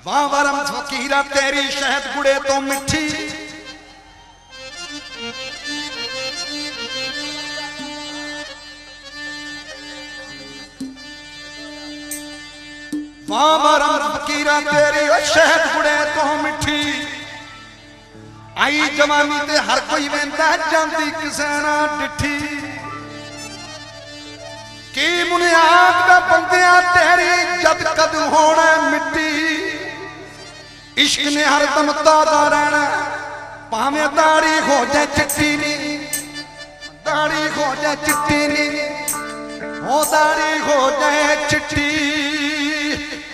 वाह वरम फकीरा तेरी शहद गुड़े तो मिठी, वाह वरम फकीरा तेरी शहद गुड़े तो मिठी। आई जवानी ते हर कोई वेंदा जांदी किसे ना डिठी। की बुनियाद दा बंदिया तेरी जद कद होना मिट्टी। इश्क ने हरदम ताजा रहना भावे दाढ़ी हो जाए चिट्टी नी, दाढ़ी हो जाए चिट्टी नी, हो दाढ़ी हो जाए चिट्टी।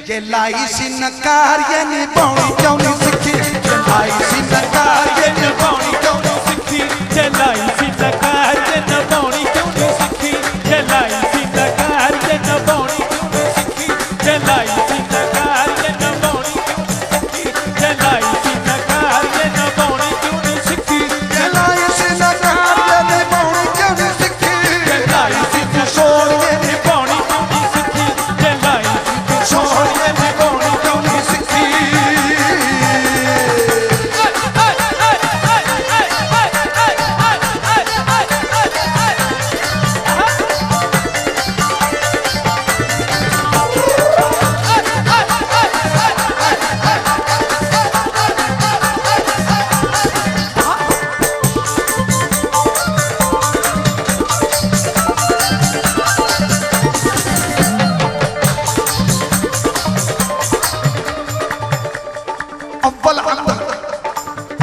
जे लाई सी नकार ये निभाउणी क्यों नहीं सिखी, जे लाई सी नकार ये निभाउणी क्यों नहीं सिखी, जे लाई सी नकार ये निभाउणी क्यों नहीं सिखी, जे लाई सी नकार ये निभाउणी क्यों नहीं सिखी, जे लाई सी नकार ये निभाउणी क्यों नहीं सिखी, जे लाई सी नकार ये निभाउणी क्यों नहीं सिखी, जे लाई सी नकार ये निभाउणी क्यों नहीं सिखी, जे लाई सी किशोर ये निभाउणी क्यों नहीं सिखी, जे लाई सी किशोर ये निभाउणी क्यों नहीं सिखी।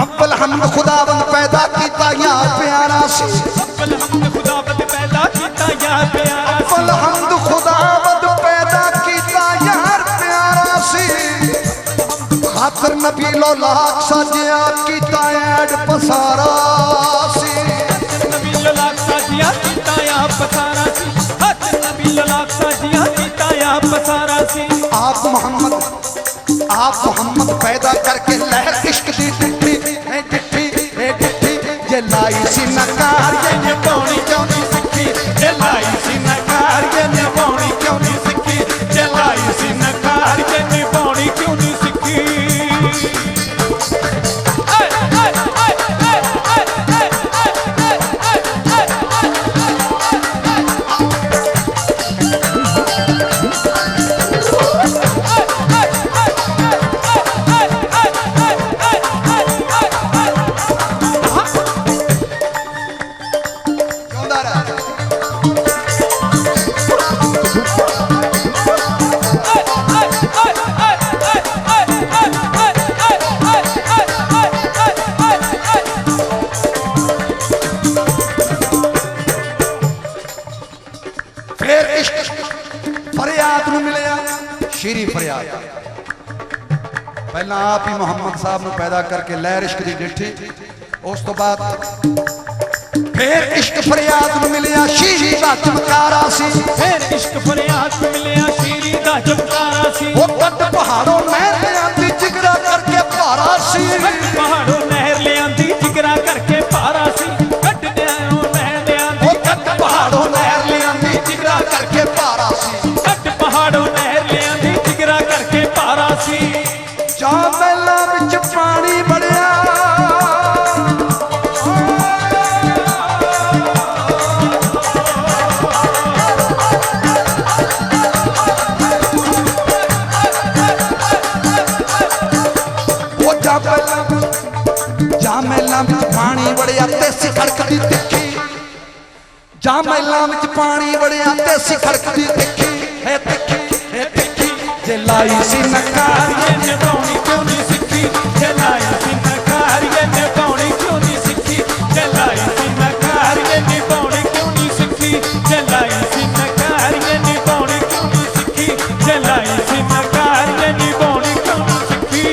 अव्वल हमद खुदाबंद पैदा कीता यार प्यारा सी, अव्वल हमद खुदाबंद पैदा कीता यार प्यारा सी, अव्वल हमद खुदाबंद पैदा कीता यार प्यारा सी। खातर नबी लो लाख सजिया कीता ऐड पसारा सी, नबी लो लाख सजिया कीता या पसारा सी, खातर नबी लो लाख सजिया कीता या पसारा सी। आप मोहम्मद पैदा करके लहर इश्क दी डिठी डिठी डिठी। जे लाई सी नकार ये निभाउणी क्यों नहीं सिखी, जे लाई सी नकार ये निभाउणी क्यों नहीं सिखी, जे लाई सी नकार ये निभाउणी क्यों नहीं सिखी। शेरी फरियाद पहला आप ही मोहम्मद साहब ने पैदा करके लहर इश्क दी डिठी, उस तो बाद फिर इश्क फरियाद में मिलिया शीरी दा चमकारा सी, फिर इश्क फरियाद में मिलिया शीरी दा चमकारा सी। वो कट पहाड़ों नहर ले आंदी जिगरा करके पारा सी, पहाड़ों नहर ले आंदी जिगरा करके पारा सी, कट नहर ले आंदी, वो कट पहाड़ों नहर ले आंदी जिगरा करके पारा सी, कट पहाड़ों नहर ले आंदी जिगरा करके पारा सी। जा महला विच पानी बढ़िया, जा महला विच पानी बढ़िया ते सिखड़कदी तिखी, जा महला विच पानी बढ़िया ते सिखड़कदी तिखी है तिखी है तिखी। जे लाई सी नकार ये निभाउणी क्यों नहीं सिखी, जे लाई सी नकार ये निभाउणी क्यों नहीं सिखी, जे लाई सी नकार ये निभाउणी क्यों नहीं सिखी, जे लाई सी नकार ये निभाउणी क्यों नहीं सिखी, जे लाई सी नकार ये निभाउणी क्यों नहीं सिखी।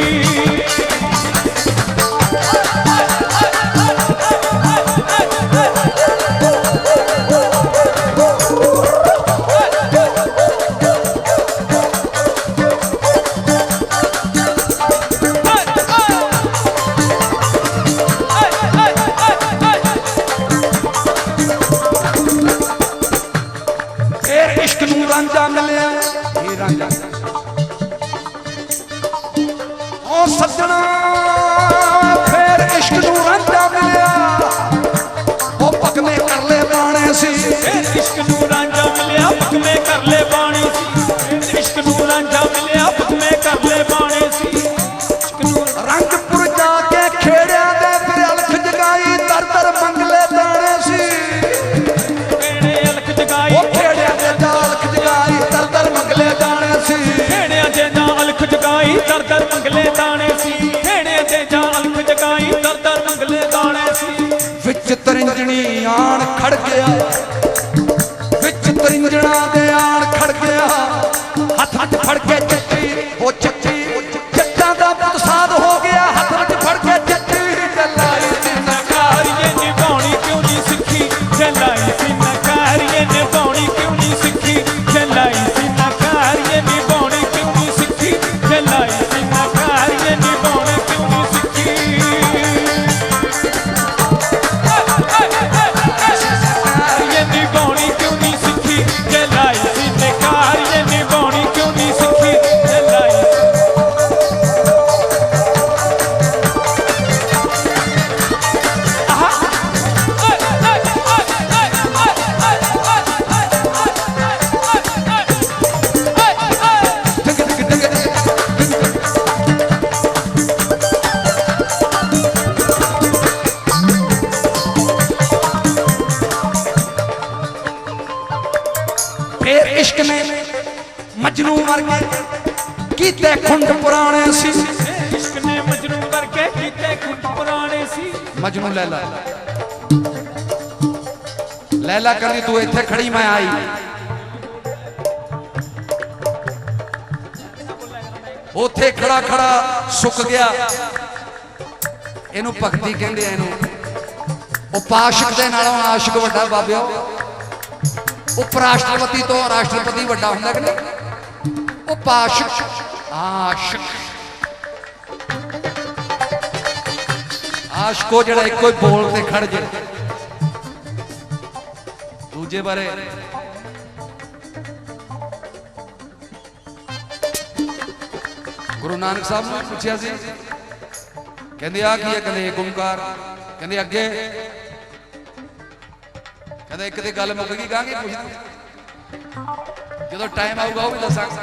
रांझा मिलिया, ये रांझा सजना फिर इश्क नू रांझा मिलिया वो पकने करले बाणे सी इश्क नू रांझा मिलिया पकने करले बाणे सी इश्क नू रांझा मिलिया पकने करले बाणे सी इश्क नू रंगपुर जाके खेड़िया दे फिर अलख जगाई दर दर मंगले दाने सी खेड़े अलख जगाई वो खेड़िया दे जा अलख जगाई दर दर मंगले दाने सी खेड़े दे जा अलख जगाई दर दर मंगले दाने सी खेड़े दे जा अलख जगाई दर दर मंगले दाने सी विच तरिंजनी आन खड़ गया विच तरिंजना दे आन खड़ गया हथ हथ फड़ के चच्ची वो चच्ची जट्टा दा प्रसाद हो गया हथ हथ फड़ के चच्ची चलाई सी नकारिए निभाउणी क्यों नहीं सिखी चलाई सी नकारिए निभाउणी क्यों नहीं सिखी चलाई सी नकारिए निभाउणी क्यों नहीं सिखी चलाई सी नकारिए निभाउणी क्यों नहीं सिखी ये निभाउणी क्यों नहीं सिखी चलाई सी नकारिए निभाउणी क्यों नहीं सिखी चलाई फिर इश्क ने मजनू वर्गे कीते खुंड पुराने सी इश्क ने मजनू करके कीते खुद पुराने सी मजनू लैला लैला कहनी तू इत्थे खड़ी मैं आई उथे खड़ा खड़ा सुक गया इनू भगती कहंदे आ इनू उपाशक दे नालों आशिक वड्डा बाबियो उपराष्ट्रपति तो राष्ट्रपति वड्डा हुंदा कि नहीं उपाशक आशिक आशको जड़ा एक कोई बोलते खड़ जे दूजे बारे गुरु नानक साहब ने पूछा सी कहते आ की है कहते एक ओंकार कहते अगे कहते एक तो गल मुक गई कहांगे कुछ जो टाइम आऊगा वो भी दसांगे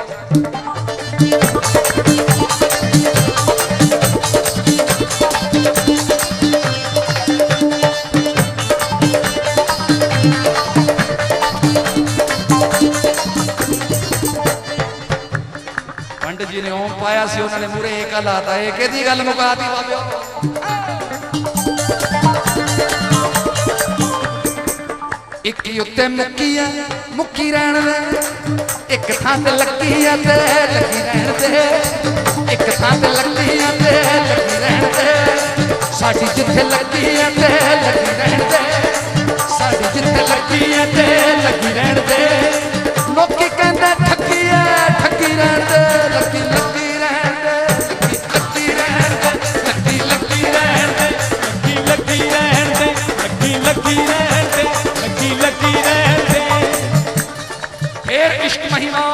पंडित जी ने ओम पाया सी उन्होंने मूरे एक लाता एक दी गल मुका दी बाबियो एक ही उत्ते मुक्की है मुक्की रहन दे एक थां ते लगी है ते लगी रहन दे एक थां ते लगी है ते लगी रहन दे साडी जिथे लगी है ते लगी रहन दे साडी जिथे लगी है ते लगी रहन दे लोकी कहंदे ठगी है ठगी रहन दे लगी लगी रहन दे लगी रहन दे लगी रहन दे लगी रहन दे लगी रहन दे लगी रहन दे फिर इश्क महिमा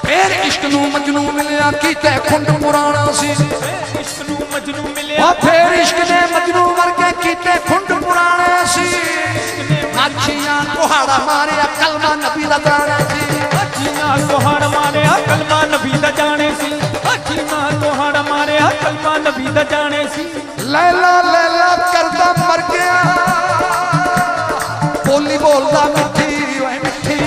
फिर इश्क नू मजनू मिलिया कीते खुंड पुराना सी इश्क नू मजनू मिलिया फिर इश्क ने मजनू वर्गे कीते खुंड पुराने सी माछियां कुहाड़ा मारिया कलमा नबी दा गाना सी जीना कोहाड़ मारिया कलमा नबी दा जाने सी जीना कोहाड़ मारिया कलमा नबी दा जाने सी लैला लैला करदा मर गया बोली बोलदा मिठी ओए मिठी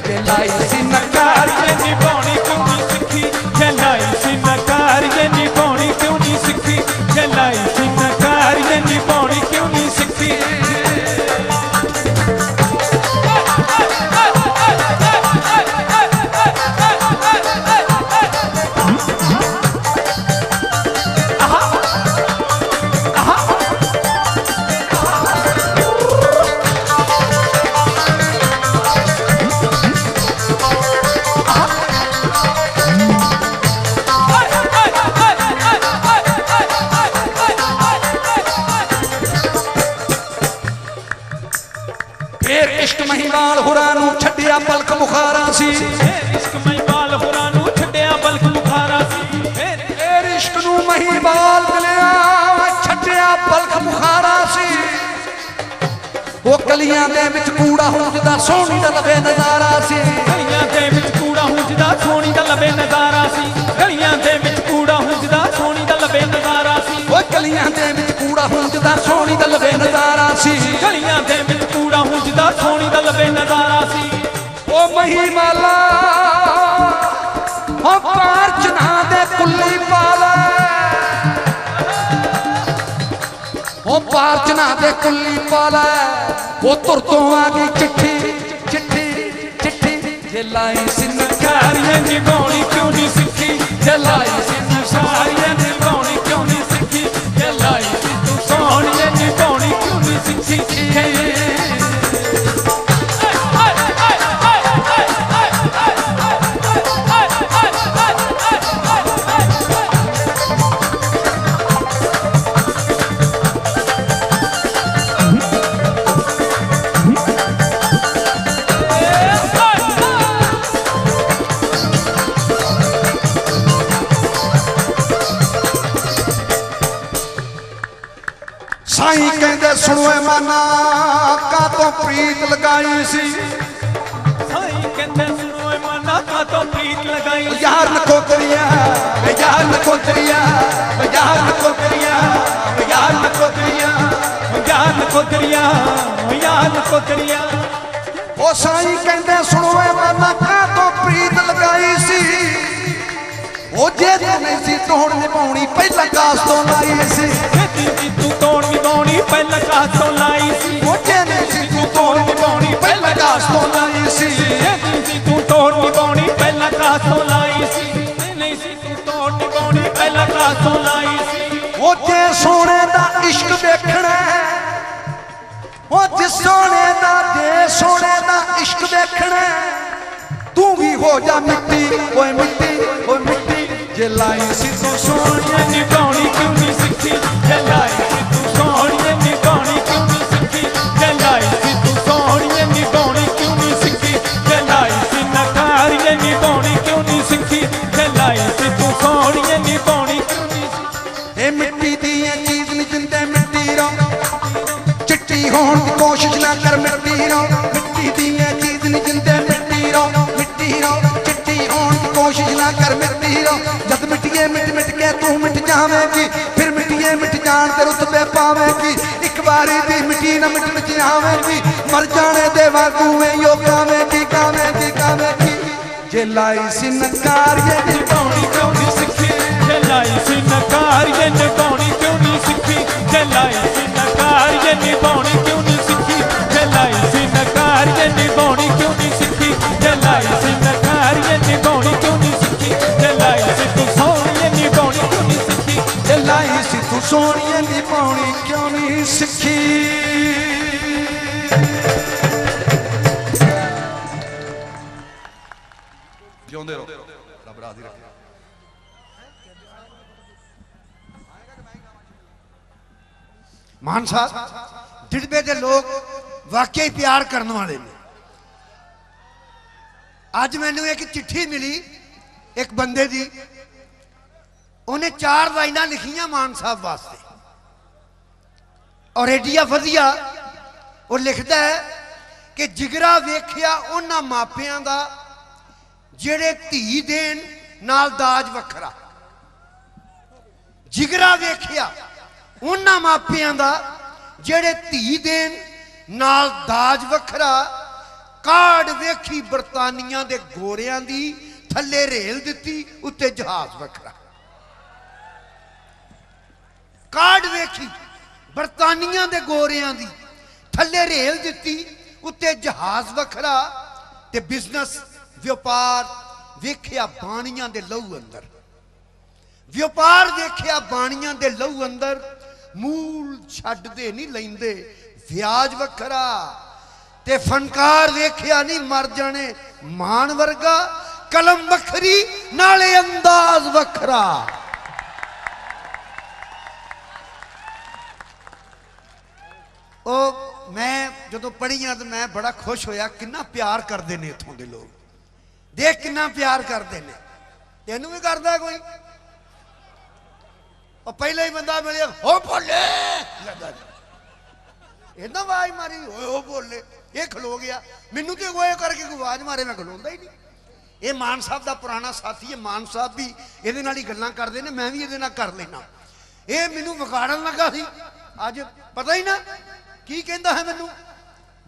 ते लाई सी नकार ये निभाउणी क्यों नहीं सिखी चलाई सी नकार ये निभाउणी क्यों नहीं सिखी चलाई सी नकार ये निभाउणी क्यों नहीं सिखी फिर इश्क महिवाल हुरा नू छड्डिया पलक बुखारा सी इश्क महिवाल हुरा नू छड्डिया पलक बुखारा सी फिर इश्क नू गलियां दे विच कूड़ा हुंजदा सोहनी दा लवे नजारा सी गलियां दे विच कूड़ा हुंजदा सोहनी दा लवे नजारा सी गलियां दे विच कूड़ा हुंजदा सोहनी दा लवे नजारा सी ओ गलियां दे विच कूड़ा हुंजदा सोहनी दा लवे नजारा सी गलियां दे विच कूड़ा हुंजदा सोहनी दा लवे नजारा सी ओ महिमाला ओ पार चना दे कुल्ली पाला ओ पार चना दे कुल्ली पाला ओ तुर तो आ गई चिट्ठी चिट्ठी चिट्ठी जे लाई सी नकारियां निभाउणी क्यों नहीं सीखी जे लाई सी नशारियां निभाउणी क्यों नहीं सीखी जे लाई सी तू सोहणियां निभाउणी क्यों नहीं सीखी साईं कहंदे सुनो माना का तो प्रीत लगाई सी साईं कहंदे सुनो माना का तो प्रीत लगाई यार नकोतरिया यार नकोतरिया यार नकोतरिया यार नकोतरिया यार नकोतरिया यार नकोतरिया ओ साईं कहंदे सुनो माना का तो प्रीत लगाई सी ओ जे नहीं सी तोड़ निभाउणी पहला कास तो लाई सी तू तोड़ निभाउणी पहला कास तो लाई सी ओ जे नहीं सी तू तोड़ निभाउणी पहला कास तो लाई सी तू तोड़ निभाउणी पहला कास तो लाई सी नहीं सी तू तोड़ निभाउणी पहला कास तो लाई सी ओ जे सोने दा इश्क देखना ओ जिस सोने दा जे सोने दा इश्क देखना तू भी हो जा मिट्टी ओए मिट्टी ओए मिट्टी जे लाई सी तू सोहणियां निभाउणी क्यों नहीं सीखी जे लाई सी तू सोहणियां निभाउणी क्यों नहीं सीखी जे लाई सी तू सोहणियां निभाउणी क्यों नहीं सीखी जे लाई सी नकारियां निभाउणी क्यों नहीं सीखी जे लाई सी तू सोहणियां निभाउणी क्यों नहीं सीखी ए मिट्टी दी चीज नहीं जिंदे मिट्टी रो चिट्टी होण दी कोशिश ना कर मिट्टी रो मिट्टी दी चीज नहीं जिंदे मिट्टी रो चिट्टी होण दी कोशिश ना कर मिट्टी रो जद मिट्टिए मिट मिट के तू मिट जावेगी फिर मिट्टिए मिट जान ते रुतबे पावेगी एक बारी दी मिट्टी ना मिटन च आवेगी मर जाने दे वागू में यो गावेगी गावेगी गावेगी जे लाई सी नकारियां निभाउणी क्यों नहीं सीखी जे लाई सी नकारियां निभाउणी क्यों नहीं सीखी जे लाई सी नकारियां निभाउणी क्यों नहीं सीखी जे लाई सी नकारियां निभाउणी क्यों नहीं सीखी जे लाई सी नकारियां निभाउणी क्यों नहीं सीखी जे लाई सी तू सोहणियां निभाउणी क्यों नहीं सीखी जे लाई सी तू सोहणियां निभाउणी क्यों नहीं सीखी जिਉਂਦੇ ਰਹੋ ਰੱਬ ਰਾਜ਼ੀ ਰੱਖੇ मान साहब डिडबे के लोग वाकई प्यार करने वाले ने अज मैनू एक चिट्ठी मिली एक बंदे दी उन्हें 4 लाइना लिखियां मान साहब वास्ते और एडिया वधिया वो लिखता है कि जिगरा वेख्या उन्हां मापियां दा जेड़े धी देन नाल दाज वखरा जिगरा वेख्या उन्हां मापियां दा जेड़े धी देन नाल दाज वखरा काड़ वेखी बरतानिया दे गोरियां दी थल्ले रेल दिती उत्ते जहाज वखरा काड़ वेखी बरतानिया दे गोरियां दी थल्ले रेल दिती उत्ते जहाज वखरा ते बिजनेस व्यापार वेख्या बाणियां दे लहू अंदर व्यापार वेख्या बाणियां दे लहू अंदर मूल छड्डदे नहीं लैंदे व्याज वखरा ते फनकार वेख्या नहीं मर जाने मान वर्गा कलम वखरी नाले अंदाज वखरा ओ मैं जो पढ़िया तो मैं बड़ा खुश होया कितना प्यार करते हैं इत्थों के लोग देख कितना प्यार करते हैं तेनू भी करता कोई और पहले ही बंदा मिले हो बोले ਇਹਨਾਂ ਆਵਾਜ਼ ਮਾਰੀ ਓਏ ਉਹ ਬੋਲੇ ਇਹ ਖਲੋ ਗਿਆ ਮੈਨੂੰ ਤੇ ਓਏ ਕਰਕੇ ਕੋਈ ਆਵਾਜ਼ ਮਾਰੇ ਮੈਂ ਖਲੋਂਦਾ ਹੀ ਨਹੀਂ ਇਹ ਮਾਨ ਸਾਹਿਬ ਦਾ ਪੁਰਾਣਾ ਸਾਥੀ ਹੈ ਮਾਨ ਸਾਹਿਬ ਵੀ ਇਹਦੇ ਨਾਲ ਹੀ ਗੱਲਾਂ ਕਰਦੇ ਨੇ ਮੈਂ ਵੀ ਇਹਦੇ ਨਾਲ ਕਰ ਲੈਣਾ ਇਹ ਮੈਨੂੰ ਵਿਗਾੜਨ ਲੱਗਾ ਸੀ ਅੱਜ ਪਤਾ ਹੀ ਨਾ ਕੀ ਕਹਿੰਦਾ ਹੈ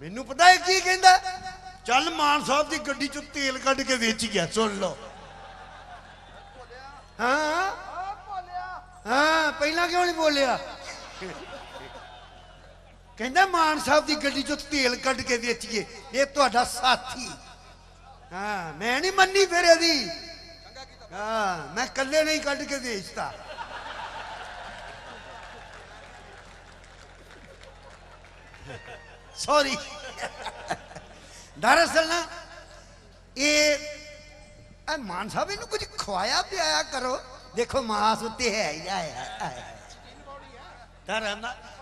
ਮੈਨੂੰ ਪਤਾ ਹੈ ਕੀ ਕਹਿੰਦਾ ਚੱਲ ਮਾਨ ਸਾਹਿਬ ਦੀ ਗੱਡੀ ਚੋਂ ਤੇਲ ਕੱਢ ਕੇ ਵੇਚ ਗਿਆ ਸੁਣ ਲਓ ਹਾਂ ਹਾਂ ਪਹਿਲਾਂ ਕਿਉਂ ਨਹੀਂ ਬੋਲਿਆ ਕਹਿੰਦਾ ਮਾਨ ਸਾਹਿਬ ਦੀ ਗੱਡੀ ਚੋਂ ਤੇਲ ਕੱਢ ਕੇ ਵੇਚੀਏ ਇਹ ਤੁਹਾਡਾ ਸਾਥੀ ਹਾਂ ਮੈਂ ਨਹੀਂ ਮੰਨੀ ਫਿਰ ਇਹਦੀ ਹਾਂ ਮੈਂ ਇਕੱਲੇ ਨਹੀਂ ਕੱਢ ਕੇ ਵੇਚਤਾ ਸੌਰੀ ਦਰਅਸਲ ਨਾ ਇਹ ਮਾਨ ਸਾਹਿਬ ਇਹਨੂੰ ਕੁਝ ਖਵਾਇਆ ਪਿਆਇਆ ਕਰੋ ਦੇਖੋ ਮਾਸ ਉੱਤੇ ਹੈ ਹੀ ਆਇਆ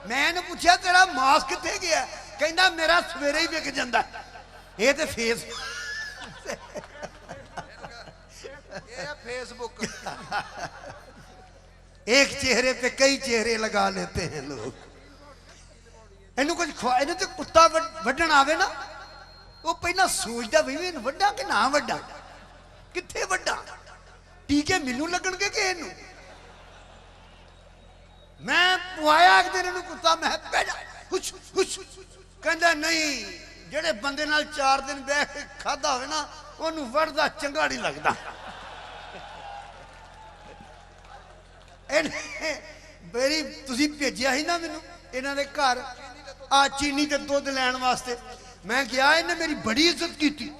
ਮੈਂ ਇਹਨੂੰ ਪੁੱਛਿਆ ਤੇਰਾ ਮਾਸ ਕਿੱਥੇ ਗਿਆ ਕਹਿੰਦਾ ਮੇਰਾ ਸਵੇਰੇ ਹੀ ਵਿਕ ਜਾਂਦਾ ਇਹ ਤੇ ਫੇਸ ਇਹ फेसबुक एक चेहरे पे कई चेहरे लगा लेते हैं लोग ਇਹਨੂੰ ਕੁਝ ਖਵਾ ਇਹਨੂੰ ਤੇ ਕੁੱਤਾ ਵੱਢਣ ਆਵੇ ਨਾ ਉਹ ਪਹਿਲਾਂ ਸੋਚਦਾ ਵੀ ਇਹਨੂੰ ਵੱਢਾਂ ਕਿ ਨਾ ਵੱਢਾਂ ਕਿੱਥੇ ਵੱਢਾਂ ਟੀਕੇ ਮੈਨੂੰ ਲੱਗਣਗੇ ਕਿ ਇਹਨੂੰ ਮੈਂ ਪੁਆਇਆ ਇੱਕ ਦਿਨ ਇਹਨੂੰ ਕੁੱਤਾ ਮੈਂ ਪੈਦਾ ਹੁਸ਼ ਹੁਸ਼ ਕਹਿੰਦਾ ਨਹੀਂ ਜਿਹੜੇ ਬੰਦੇ ਨਾਲ 4 ਦਿਨ ਬਹਿ ਕੇ ਖਾਦਾ ਹੋਵੇ ਨਾ ਉਹਨੂੰ ਵੱਢਦਾ ਚੰਗਾ ਨਹੀਂ ਲੱਗਦਾ ਮੇਰੀ ਤੁਸੀਂ ਭੇਜਿਆ ਸੀ ਨਾ ਮੈਨੂੰ ਇਹਨਾਂ ਦੇ ਘਰ ਆ ਚੀਨੀ ਤੇ ਦੁੱਧ ਲੈਣ ਵਾਸਤੇ ਮੈਂ ਗਿਆ ਇਹਨੇ ਮੇਰੀ ਬੜੀ ਇੱਜ਼ਤ ਕੀਤੀ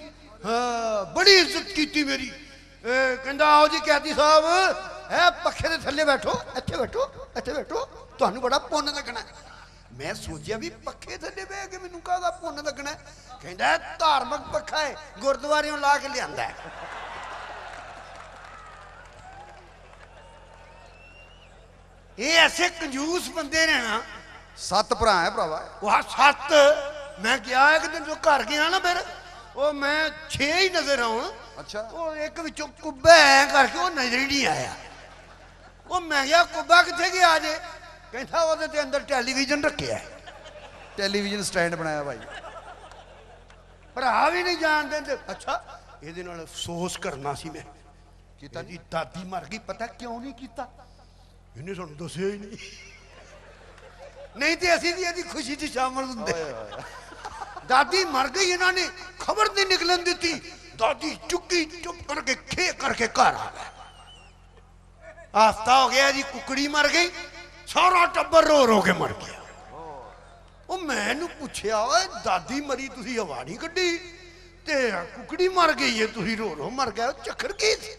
ਹਾਂ ਬੜੀ ਇੱਜ਼ਤ ਕੀਤੀ ਮੇਰੀ ਕਹਿੰਦਾ ਆਓ ਜੀ ਕੈਦੀ ਸਾਹਿਬ ਹੈ ਪੱਖੇ ਦੇ ਥੱਲੇ ਬੈਠੋ ਇੱਥੇ ਬੈਠੋ ਤੁਹਾਨੂੰ ਬੜਾ ਪੁੰਨ ਲੱਗਣਾ ਮੈਂ ਸੋਚਿਆ ਵੀ ਪੱਖੇ ਥੱਲੇ ਬਹਿ ਕੇ ਮੈਨੂੰ ਕਾਹਦਾ ਪੁੰਨ ਲੱਗਣਾ ਕਹਿੰਦਾ ਧਾਰਮਿਕ ਪੱਖਾ ਹੈ ਗੁਰਦੁਆਰਿਓਂ ਲਾ ਕੇ ਲਿਆਂਦਾ ਇਹ ਐਸੇ ਕੰਜੂਸ ਬੰਦੇ ਨੇ ਨਾ 7 ਭਰਾ ਹੈ ਭਰਾਵਾ ਉਹ 7 ਮੈਂ ਗਿਆ ਇੱਕ ਦਿਨ ਜੋ ਘਰ ਗਿਆ ਨਾ ਫਿਰ ਉਹ ਮੈਂ 6 ਹੀ ਨਜ਼ਰ ਆਉਣ ਅੱਛਾ ਉਹ ਇੱਕ ਵਿੱਚੋਂ ਕੁੱਬਾ ਐ ਕਰਕੇ ਉਹ ਨਜ਼ਰ ਹੀ ਨਹੀਂ ਆਇਆ ਉਹ ਮੈਂ ਕਿਹਾ ਕੁੱਬਾ ਕਿੱਥੇ ਗਿਆ ਜੇ ਕਹਿੰਦਾ ਉਹਦੇ ਤੇ ਅੰਦਰ ਟੈਲੀਵਿਜ਼ਨ ਰੱਖਿਆ ਟੈਲੀਵਿਜ਼ਨ ਸਟੈਂਡ ਬਣਾਇਆ ਭਾਈ ਭਰਾ ਵੀ ਨਹੀਂ ਜਾਣਦੇ ਤੇ ਅੱਛਾ ਇਹਦੇ ਨਾਲ ਅਫਸੋਸ ਕਰਨਾ ਸੀ ਮੈਂ ਕੀਤਾ ਜੀ ਦਾਦੀ ਮਰ ਗਈ ਪਤਾ ਕਿਉਂ ਨਹੀਂ ਕੀਤਾ ਇਹਨੇ ਸਾਨੂੰ ਦੱਸਿਆ ਹੀ ਨਹੀਂ ਤੇ ਅਸੀਂ ਵੀ ਇਹਦੀ ਖੁਸ਼ੀ 'ਚ ਸ਼ਾਮਲ ਹੁੰਦੇ ਦਾਦੀ ਮਰ ਗਈ ਇਹਨਾਂ ਨੇ ਖਬਰ ਨਹੀਂ ਨਿਕਲਣ ਦਿੱਤੀ ਦਾਦੀ ਚੁੱਕੀ ਚੁੱਪ ਕਰਕੇ ਖੇ ਕਰਕੇ ਘਰ ਆ ਗਿਆ ਹਫ਼ਤਾ ਹੋ ਗਿਆ ਜੀ ਕੁਕੜੀ ਮਰ ਗਈ ਸਾਰਾ ਟੱਬਰ ਰੋ ਰੋ ਕੇ ਮਰ ਗਿਆ ਉਹ ਮੈਂ ਇਹਨੂੰ ਪੁੱਛਿਆ ਓਏ ਦਾਦੀ ਮਰੀ ਤੁਸੀਂ ਹਵਾ ਨਹੀਂ ਕੱਢੀ ਤੇ ਕੁਕੜੀ ਮਰ ਗਈ ਹੈ ਤੁਸੀਂ ਰੋ ਰੋ ਮਰ ਗਿਆ ਚੱਕਰ ਕੀ ਸੀ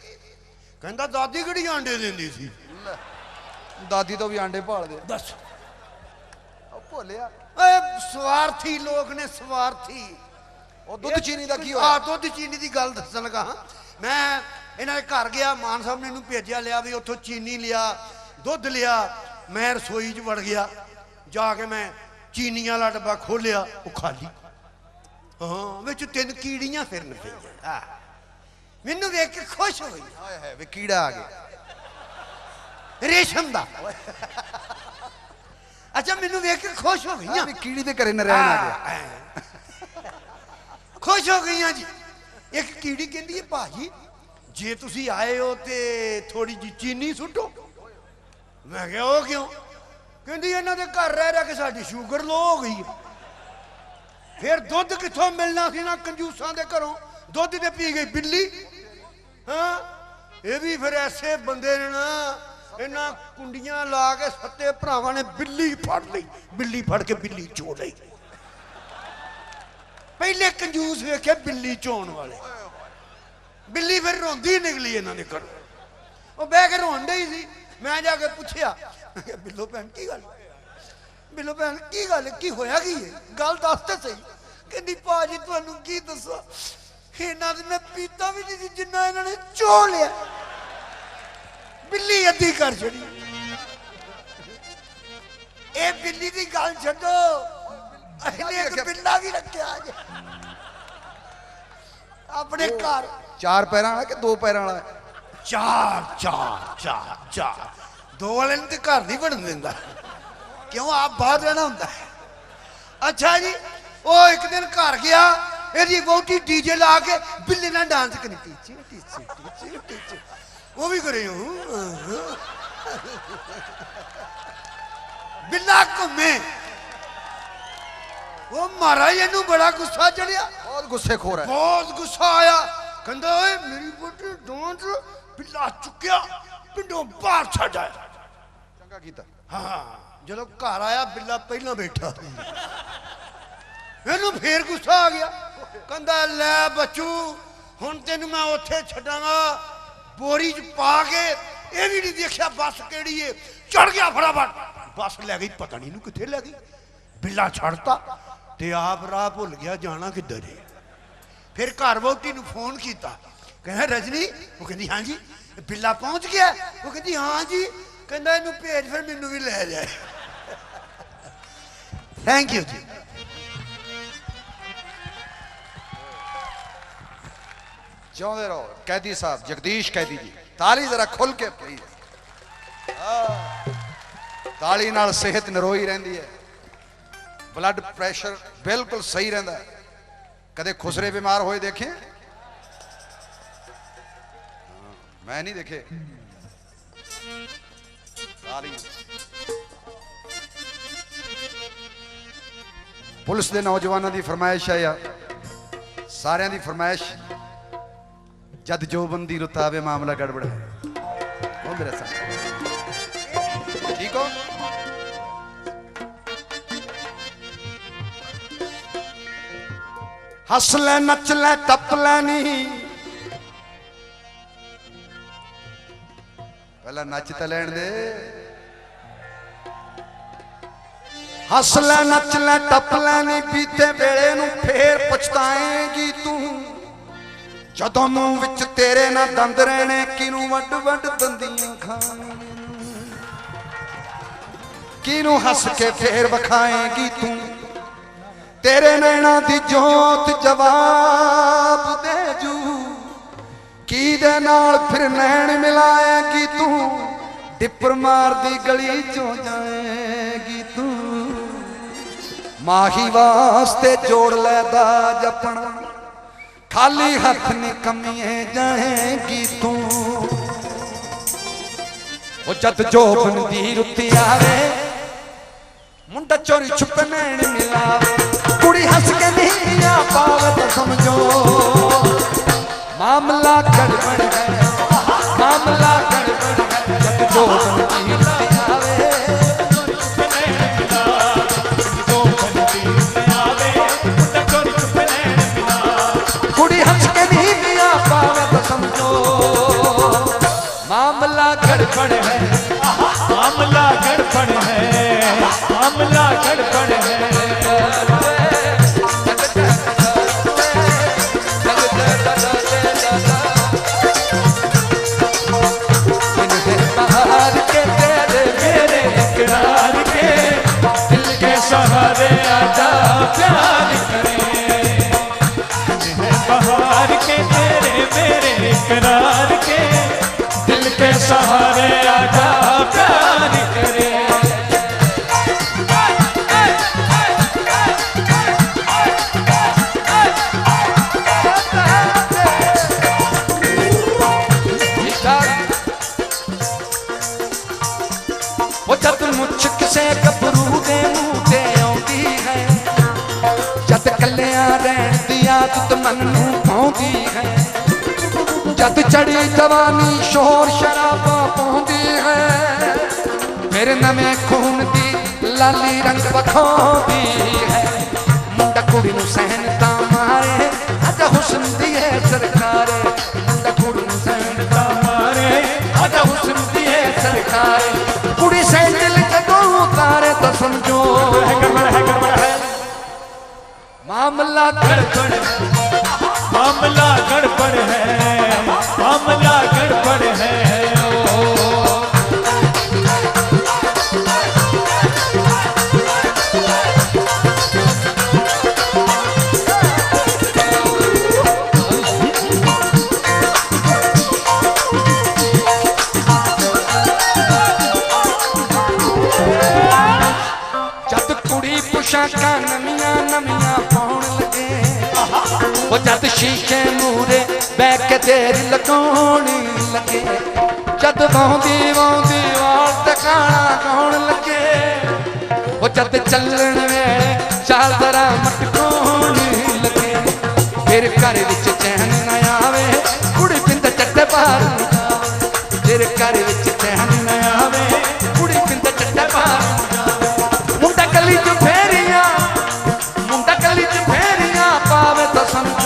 ਕਹਿੰਦਾ ਦਾਦੀ ਕਿਹੜੀ ਆਂਡੇ ਦਿੰਦੀ ਸੀ ਦਾਦੀ ਤੋਂ ਵੀ ਆਂਡੇ ਭਾਲਦੇ ਦੱਸ ਉਹ ਭੋਲਿਆ ਓਏ ਸਵਾਰਥੀ ਲੋਕ ਨੇ ਸਵਾਰਥੀ ਉਹ ਦੁੱਧ ਚੀਨੀ ਦਾ ਕੀ ਹੋਇਆ ਆ ਦੁੱਧ ਚੀਨੀ ਦੀ ਗੱਲ ਦੱਸਣ ਲੱਗਾ ਮੈਂ ਇਹਨਾਂ ਦੇ ਘਰ ਗਿਆ ਮਾਨ ਸਾਹਿਬ ਨੇ ਇਹਨੂੰ ਭੇਜਿਆ ਲਿਆ ਵੀ ਉੱਥੋਂ ਚੀਨੀ ਲਿਆ ਦੁੱਧ ਲਿਆ ਮੈਂ ਰਸੋਈ 'ਚ ਵੜ ਗਿਆ ਜਾ ਕੇ ਮੈਂ ਚੀਨੀ ਵਾਲਾ ਡੱਬਾ ਖੋਲਿਆ ਉਹ ਖਾਲੀ ਹਾਂ ਵਿੱਚ 3 ਕੀੜੀਆਂ ਫਿਰਨ ਪਈਆਂ ਮੈਨੂੰ ਵੇਖ ਕੇ ਖੁਸ਼ ਹੋਈ ਹਾਏ ਹਾਏ ਵੇ ਕੀੜਾ ਆ ਗਿਆ ਰੇਸ਼ਮ ਦਾ ਅੱਛਾ ਮੈਨੂੰ ਵੇਖ ਕੇ ਖੁਸ਼ ਹੋ ਗਈਆਂ ਵੀ ਕੀੜੀ ਦੇ ਘਰੇ ਨਰੈਣ ਆ ਗਿਆ ਖੁਸ਼ ਹੋ ਗਈਆਂ ਜੀ ਇੱਕ ਕੀੜੀ ਕਹਿੰਦੀ ਹੈ ਭਾਜੀ ਜੇ ਤੁਸੀਂ ਆਏ ਹੋ ਤੇ ਥੋੜੀ ਜਿਹੀ ਚੀਨੀ ਸੁੱਟੋ ਮੈਂ ਕਿਹਾ ਉਹ ਕਿਉਂ ਕਹਿੰਦੀ ਇਹਨਾਂ ਦੇ ਘਰ ਰਹਿ ਰਹਿ ਕੇ ਸਾਡੀ ਸ਼ੂਗਰ ਲੋ ਹੋ ਗਈ ਫਿਰ ਦੁੱਧ ਕਿੱਥੋਂ ਮਿਲਣਾ ਸੀ ਨਾ ਕੰਜੂਸਾਂ ਦੇ ਘਰੋਂ ਦੁੱਧ ਤੇ ਪੀ ਗਈ ਬਿੱਲੀ ਹਾਂ ਇਹ ਵੀ ਫਿਰ ਐਸੇ ਬੰਦੇ ਨੇ ਨਾ ਇਹਨਾਂ ਕੁੰਡੀਆਂ ਲਾ ਕੇ 7 ਭਰਾਵਾਂ ਨੇ ਬਿੱਲੀ ਫੜ ਲਈ ਬਿੱਲੀ ਫੜ ਕੇ ਬਿੱਲੀ ਚੋ ਲਈ ਪਹਿਲੇ ਕੰਜੂਸ ਵੇਖੇ ਬਿੱਲੀ ਚੋਣ ਵਾਲੇ ਬਿੱਲੀ ਫਿਰ ਰੋਂਦੀ ਨਿਕਲੀ ਇਹਨਾਂ ਦੇ ਘਰੋਂ ਉਹ ਬਹਿ ਕੇ ਰੋਣ ਡਈ ਸੀ ਮੈਂ ਜਾ ਕੇ ਪੁੱਛਿਆ ਬਿੱਲੋ ਭੈਣ ਕੀ ਗੱਲ ਬਿੱਲੋ ਭੈਣ ਕੀ ਗੱਲ ਕੀ ਹੋਇਆ ਕੀ ਹੈ ਗੱਲ ਦੱਸ ਤੇ ਸਹੀ ਕਹਿੰਦੀ ਭਾਜੀ ਤੁਹਾਨੂੰ ਕੀ ਦੱਸਾਂ ਇਹਨਾਂ ਦੇ ਮੈਂ ਪੀਤਾ ਵੀ ਨਹੀਂ ਜਿੰਨਾ ਇਹਨਾਂ ਨੇ ਚੋ ਲਿਆ ਬਿੱਲੀ ਅੱਧੀ ਕਰ ਛੜੀ ਇਹ ਬਿੱਲੀ ਦੀ ਗੱਲ ਛੱਡੋ ਇਹਨੇ ਇੱਕ ਬਿੱਲਾ ਵੀ ਰੱਖਿਆ ਅੱਜ ਆਪਣੇ ਘਰ 4 ਪੈਰਾਂ ਵਾਲਾ ਕਿ 2 ਪੈਰਾਂ ਵਾਲਾ ਚਾਰ ਦੋ ਵਾਲੇ ਨੂੰ ਤੇ ਘਰ ਨਹੀਂ ਵੜਨ ਦਿੰਦਾ ਕਿਉਂ ਆਪ ਬਾਹਰ ਰਹਿਣਾ ਹੁੰਦਾ अच्छा जी वो एक दिन घर गया ਇਹਦੀ ਵੋਟੀ ਡੀਜੇ ਲਾ ਕੇ ਬਿੱਲੇ ਨਾਲ ਡਾਂਸ ਕਰੀ ਟੀਚੇ ਟੀਚੇ ਟੀਚੇ ਟੀਚੇ ਉਹ ਵੀ ਕਰੇ ਬਿੱਲਾ ਘੁੰਮੇ ਉਹ ਮਹਾਰਾਜ ਇਹਨੂੰ ਬੜਾ ਗੁੱਸਾ ਚੜਿਆ बहुत गुस्सेखोर है ਬਹੁਤ ਗੁੱਸਾ ਆਇਆ ਕਹਿੰਦਾ ਓਏ ਮੇਰੀ ਵੋਟੀ ਡਾਂਸ ਬਿੱਲਾ ਚੁੱਕਿਆ ਪਿੰਡੋਂ ਬਾਹਰ ਛੱਡ ਆਇਆ चंगा कीता ਹਾਂ ਜਦੋਂ ਘਰ ਆਇਆ ਬਿੱਲਾ ਪਹਿਲਾਂ ਬੈਠਾ ਇਹਨੂੰ ਫੇਰ ਗੁੱਸਾ ਆ ਗਿਆ ਕਹਿੰਦਾ ਲੈ ਬੱਚੂ ਹੁਣ ਤੈਨੂੰ ਮੈਂ ਉੱਥੇ ਛੱਡਾਂਗਾ ਬੋਰੀ 'ਚ ਪਾ ਕੇ ਇਹ ਵੀ ਨਹੀਂ ਦੇਖਿਆ ਬੱਸ ਕਿਹੜੀ ਏ ਚੜ ਗਿਆ ਫਟਾਫਟ ਬੱਸ ਲੈ ਗਈ ਪਤਾ ਨਹੀਂ ਇਹਨੂੰ ਕਿੱਥੇ ਲੈ ਗਈ ਬਿੱਲਾ ਛੱਡਤਾ ਤੇ ਆਪ ਰਾਹ ਭੁੱਲ ਗਿਆ ਜਾਣਾ ਕਿੱਧਰ ਏ ਫਿਰ ਘਰ ਵਹੁਟੀ ਨੂੰ ਫੋਨ ਕੀਤਾ ਕਹਿੰਦਾ ਰਜਨੀ ਉਹ ਕਹਿੰਦੀ ਹਾਂ ਜੀ ਬਿੱਲਾ ਪਹੁੰਚ ਗਿਆ ਉਹ ਕਹਿੰਦੀ ਹਾਂ ਜੀ ਕਹਿੰਦਾ ਇਹਨੂੰ ਭੇਜ ਫਿਰ ਮੈਨੂੰ ਵੀ ਲੈ ਜਾਏ ਥੈਂਕ ਯੂ ਜੀ ਜਿਉਂਦੇ ਰਹੋ कैदी साहब जगदीश कैदी जी ताली जरा खुल के प्लीज ताली नाल सेहत नरोई रहती है ब्लड प्रेशर बिल्कुल सही रहता है कदे खुसरे बीमार होए देखे मैं नहीं देखे ताली पुलिस के नौजवानों की फरमाइश है या सारिਆਂ की फरमाइश जद जो बंदी रुतावे मामला गड़बड़ है वो मेरे साथ ठीक हो हस ले नच ले टप ले नहीं पहला नच तो लैन दे हस ले नच ले टप ले नहीं बीते वेले नूं फेर पछताएगी तू जदों मूंह विच तेरे ना दंद रहने किनू वड वड दंदियां खाने किनू हस के फेर वखाएगी तू तेरे नैना दी जोत जवाब दे जू की दे नाल फिर नैन मिलाएगी तू डिपर मार दी गली चों जाएगी तू माही वास्ते जोड़ ले दाज अपना खाली हाथ निकमिए जाएगी तू वो जद जो बंदी रुती आवे मुंडा चोरी छुप नैन मिलावे कुड़ी हंस के नहीं आ पावे तो समझो मामला गड़बड़ है मामला गड़बड़ है जद जो बंदी रुती आवे कुड़ी हंस के नहीं मिया पावे तो समझो मामला गड़बड़ है मामला गड़बड़ है मामला गड़बड़ है बहार के तेरे मेरे इकरार के दिल के सहारे आजा प्यार करे बहार के तेरे मेरे इकरार के दिल के सहारे आजा प्यार करे वो जद मुझ से गबरू दे मुँह ते आउंदी है जद कलियां रहन दी आदत मन नूं पाउंदी है जद चढ़ी जवानी शोर शराबा पाउंदी है फिर नवें खून दी लाली रंग वखाउंदी है मुंडा कुड़ी नूं सहन तां मारे अज हुस्न दी है सरकार मुंडा कुड़ी नूं सहन तां मारे अज हुस्न दी है सरकार कुड़ी सैंडल जदों उतारे तो समझो गड़बड़ है मामला गड़बड़ मामला गड़बड़ है मामला गड़बड़ है जद कुड़ी पुशाकां नवीं वो जद शीशे मूरे बैठ के देर लगानी लगे, जद वाउंदी वाउंदी वाल टकाना गाउण लगे, वो जद चलन वेले चाल जरा मटकाउणी लगे, फिर घर विच चैन न आवे कुड़ी पिंड चट्टे पार न जावे, फिर घर विच चैन न आवे कुड़ी पिंड चट्टे पार न जावे। मुंडा गली च फेरियां, मुंडा गली च फेरियां पावे तो समझो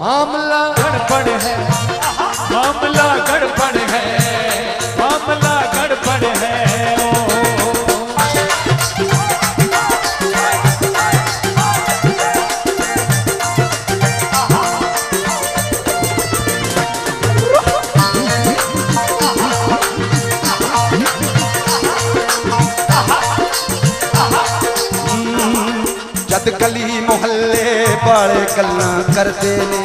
मामला गड़बड़ है, मामला गड़बड़ है, मामला गड़बड़ है। जद गली मोहल्ले वाले गल्लां करदे ने,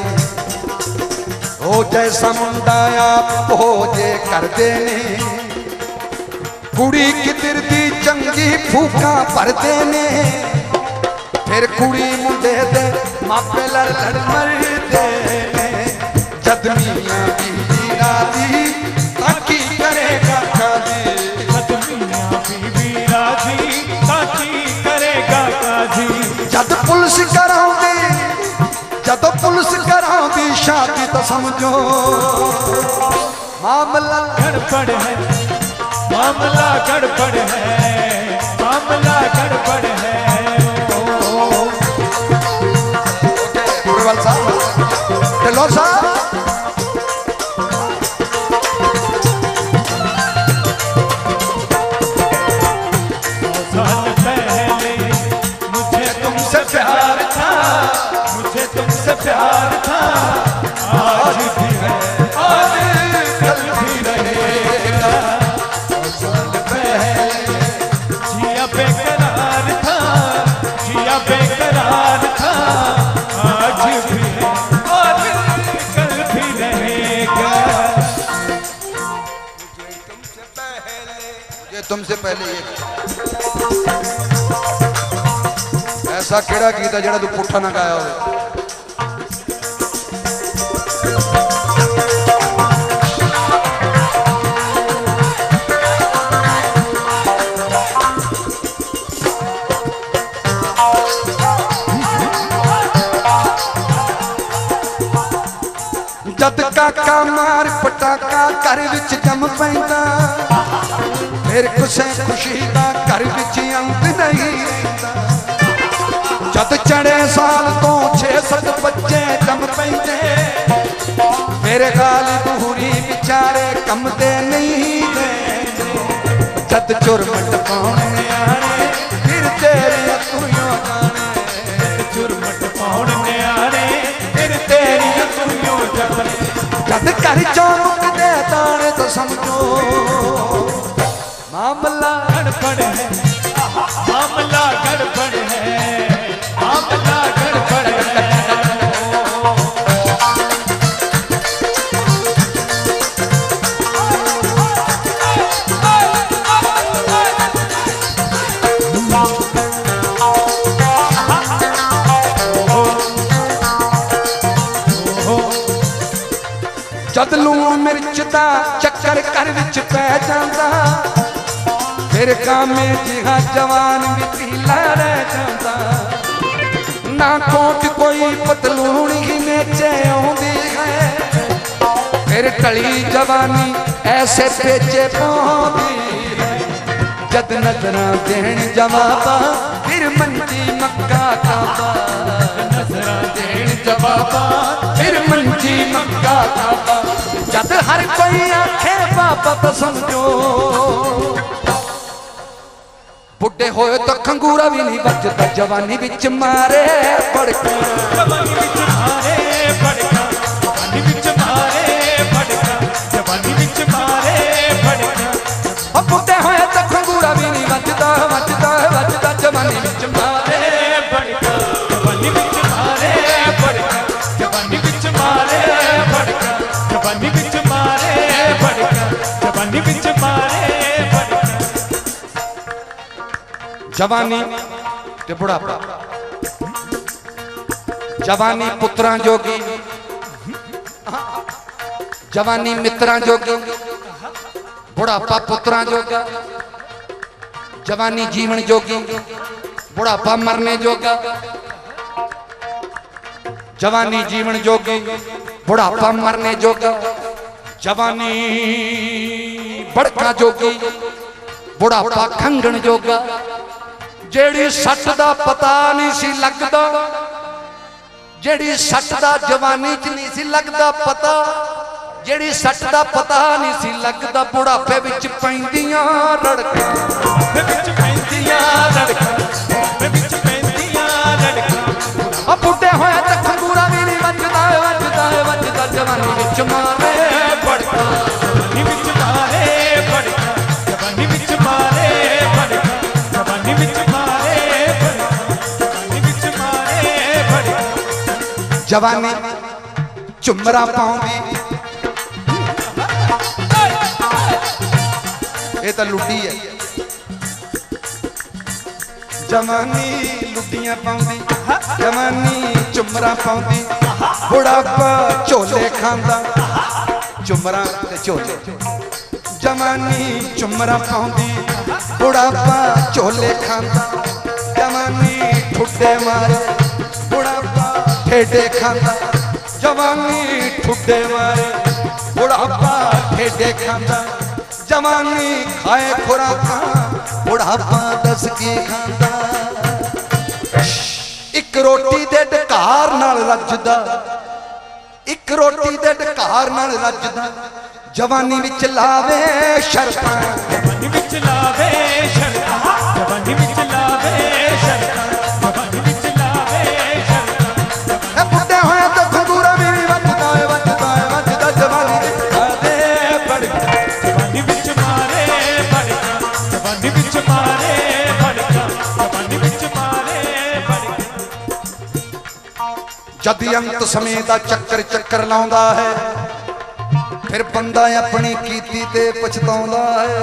ओ जैसा मुंडा आप हो जे करदे ने, कुड़ी किधर दी चंगी फूका भरदे ने, फिर कुड़ी मुंडे दे मापे लड़ लड़ मरदे ने, जद मियां बीवी राजी ताकी करेगा काजी, जद मियां बीवी राजी ताकी करेगा काजी। जद पुलिस कराउंदी, जद पुलिस कराउंदी शादी तो समझो मामला गड़बड़ है, मामला गड़बड़ है, मामला गड़बड़ है। पुरवाल साहब, ढिल्लों साहब, साल पहले मुझे तुमसे प्यार था, मुझे तुमसे प्यार था, आज भी है और कल भी रहेगा। साल पहले जिया बेकरार था, जिया बेकरार था, आज भी है और कल भी रहेगा। ये तुमसे पहले ये ऐसा केड़ा गीत है जेड़ा तू पुट्ठा ना गाया हो। जद काका मार पटाका घर विच जम पैंदा, फिर खुशे खुशी दा घर विच अंत नहीं रहिंदा, जद चढ़े साल तो 6-7 बच्चे जम पैंदे, मेरे गाल बूरी बिचारे कमदे नहीं रहिंदे, जद चुरमट पाउणे आने फिर तेरे तुइयों जाने, चुरमट पाउणे आने फिर तेरी तुइयों जाने। जद घर चों मुकदे ताने तो समझो मामला गड़बड़ है, मामला गड़बड़ है, मामला गड़बड़ है। जद लूण मिर्च दा चक्कर घर विच पै जांदा, फिर कामे जिहा जवान भी पीला रह जांदा, ना कोट कोई पतलून ही नेचे आउंदी है, फिर टली जवानी ऐसे पेचे पाउंदी है, जद नजरां देण जवाबा फिर मंजी मक्का काबा, नजरां देण जवाबा फिर मंजी मक्का काबा, जद हर कोई आखे बाबा तो समझो बुढ़े होए तो खंगूरा भी नहीं बचता, जवानी बिच मारे पड़का, जवानी विच मारे पड़का, जवानी विच मारे पड़का, जवानी विच मारे पड़का। बुढ़े होए तो खंगूरा भी नहीं बचता, बचता बचता जवानी बिच मारे पड़का, जवानी विच मारे पड़का, जवानी विच मारे पड़का, जवानी विच मारे पड़का, जवानी विच मारे पड़का। जवानी ते बुढ़ापा जवानी पुत्रां जोगी, जवानी मित्रां जोगी, बुढ़ापा पुत्रां जोगा, जवानी जीवन जोगी, बुढ़ापा मरने जोगा, जवानी जीवन जोगी, बुढ़ापा मरने जोगा, जवानी बड़का जोगी, बुढ़ापा खंगण जोगा। जेड़ी सट दा पता नहीं सी लगदा, जेड़ी सट दा जवानी च नहीं सी लगदा पता, जेड़ी सट दा पता नहीं सी लगदा बुढ़ापे विच पैंदियां रड़कां, विच पैंदियां रड़कां, विच पैंदियां रड़कां। बुढ़े होए ते खंगूरा भी नहीं वजदा, वजदा वजदा जवानी विच मारे बड़का, जवानी विच मारे बड़का, जवानी विच मारे बड़का, जवानी विच मारे बड़का, जवानी विच मारे बड़का। जवानी झुमरा पाउंदी, ये तो लुड्डी है। जवानी लुड्डियां पाउंदी, जवानी झुमरा पाउंदी, बुढ़ापा झोले खांदा, झुमरा ते झोले। जवानी झुमरा पाउंदी, बुढ़ापा झोले खांदा, जवानी ठुड्डे मारे, बुढ़ापा ठेडे खांदा, जवानी ठुड्डे मारे, बुढ़ापा ठेडे खांदा। जवानी खाए खुराकां, बुढ़ापा दस की खांदा। एक रोटी दे ढकार नाल रजदा, एक रोटी दे ढकार नाल रजदा, जवानी विच लावे शर्तां, जवानी विच लावे शर्तां, जवानी विच लावे शर्तां, जवानी विच लावे शर्तां। बुढ़े होए तो खंगूरा भी वजदा है, वजदा है, वजदा जवानी विच लावे बड़का, जवानी विच मारे बड़का, जवानी विच मारे बड़का, जवानी विच मारे बड़का। जद अंत समय दा चक्कर चक्कर लाउंदा है, फिर बंदा अपनी कीती ते पछताउंदा है।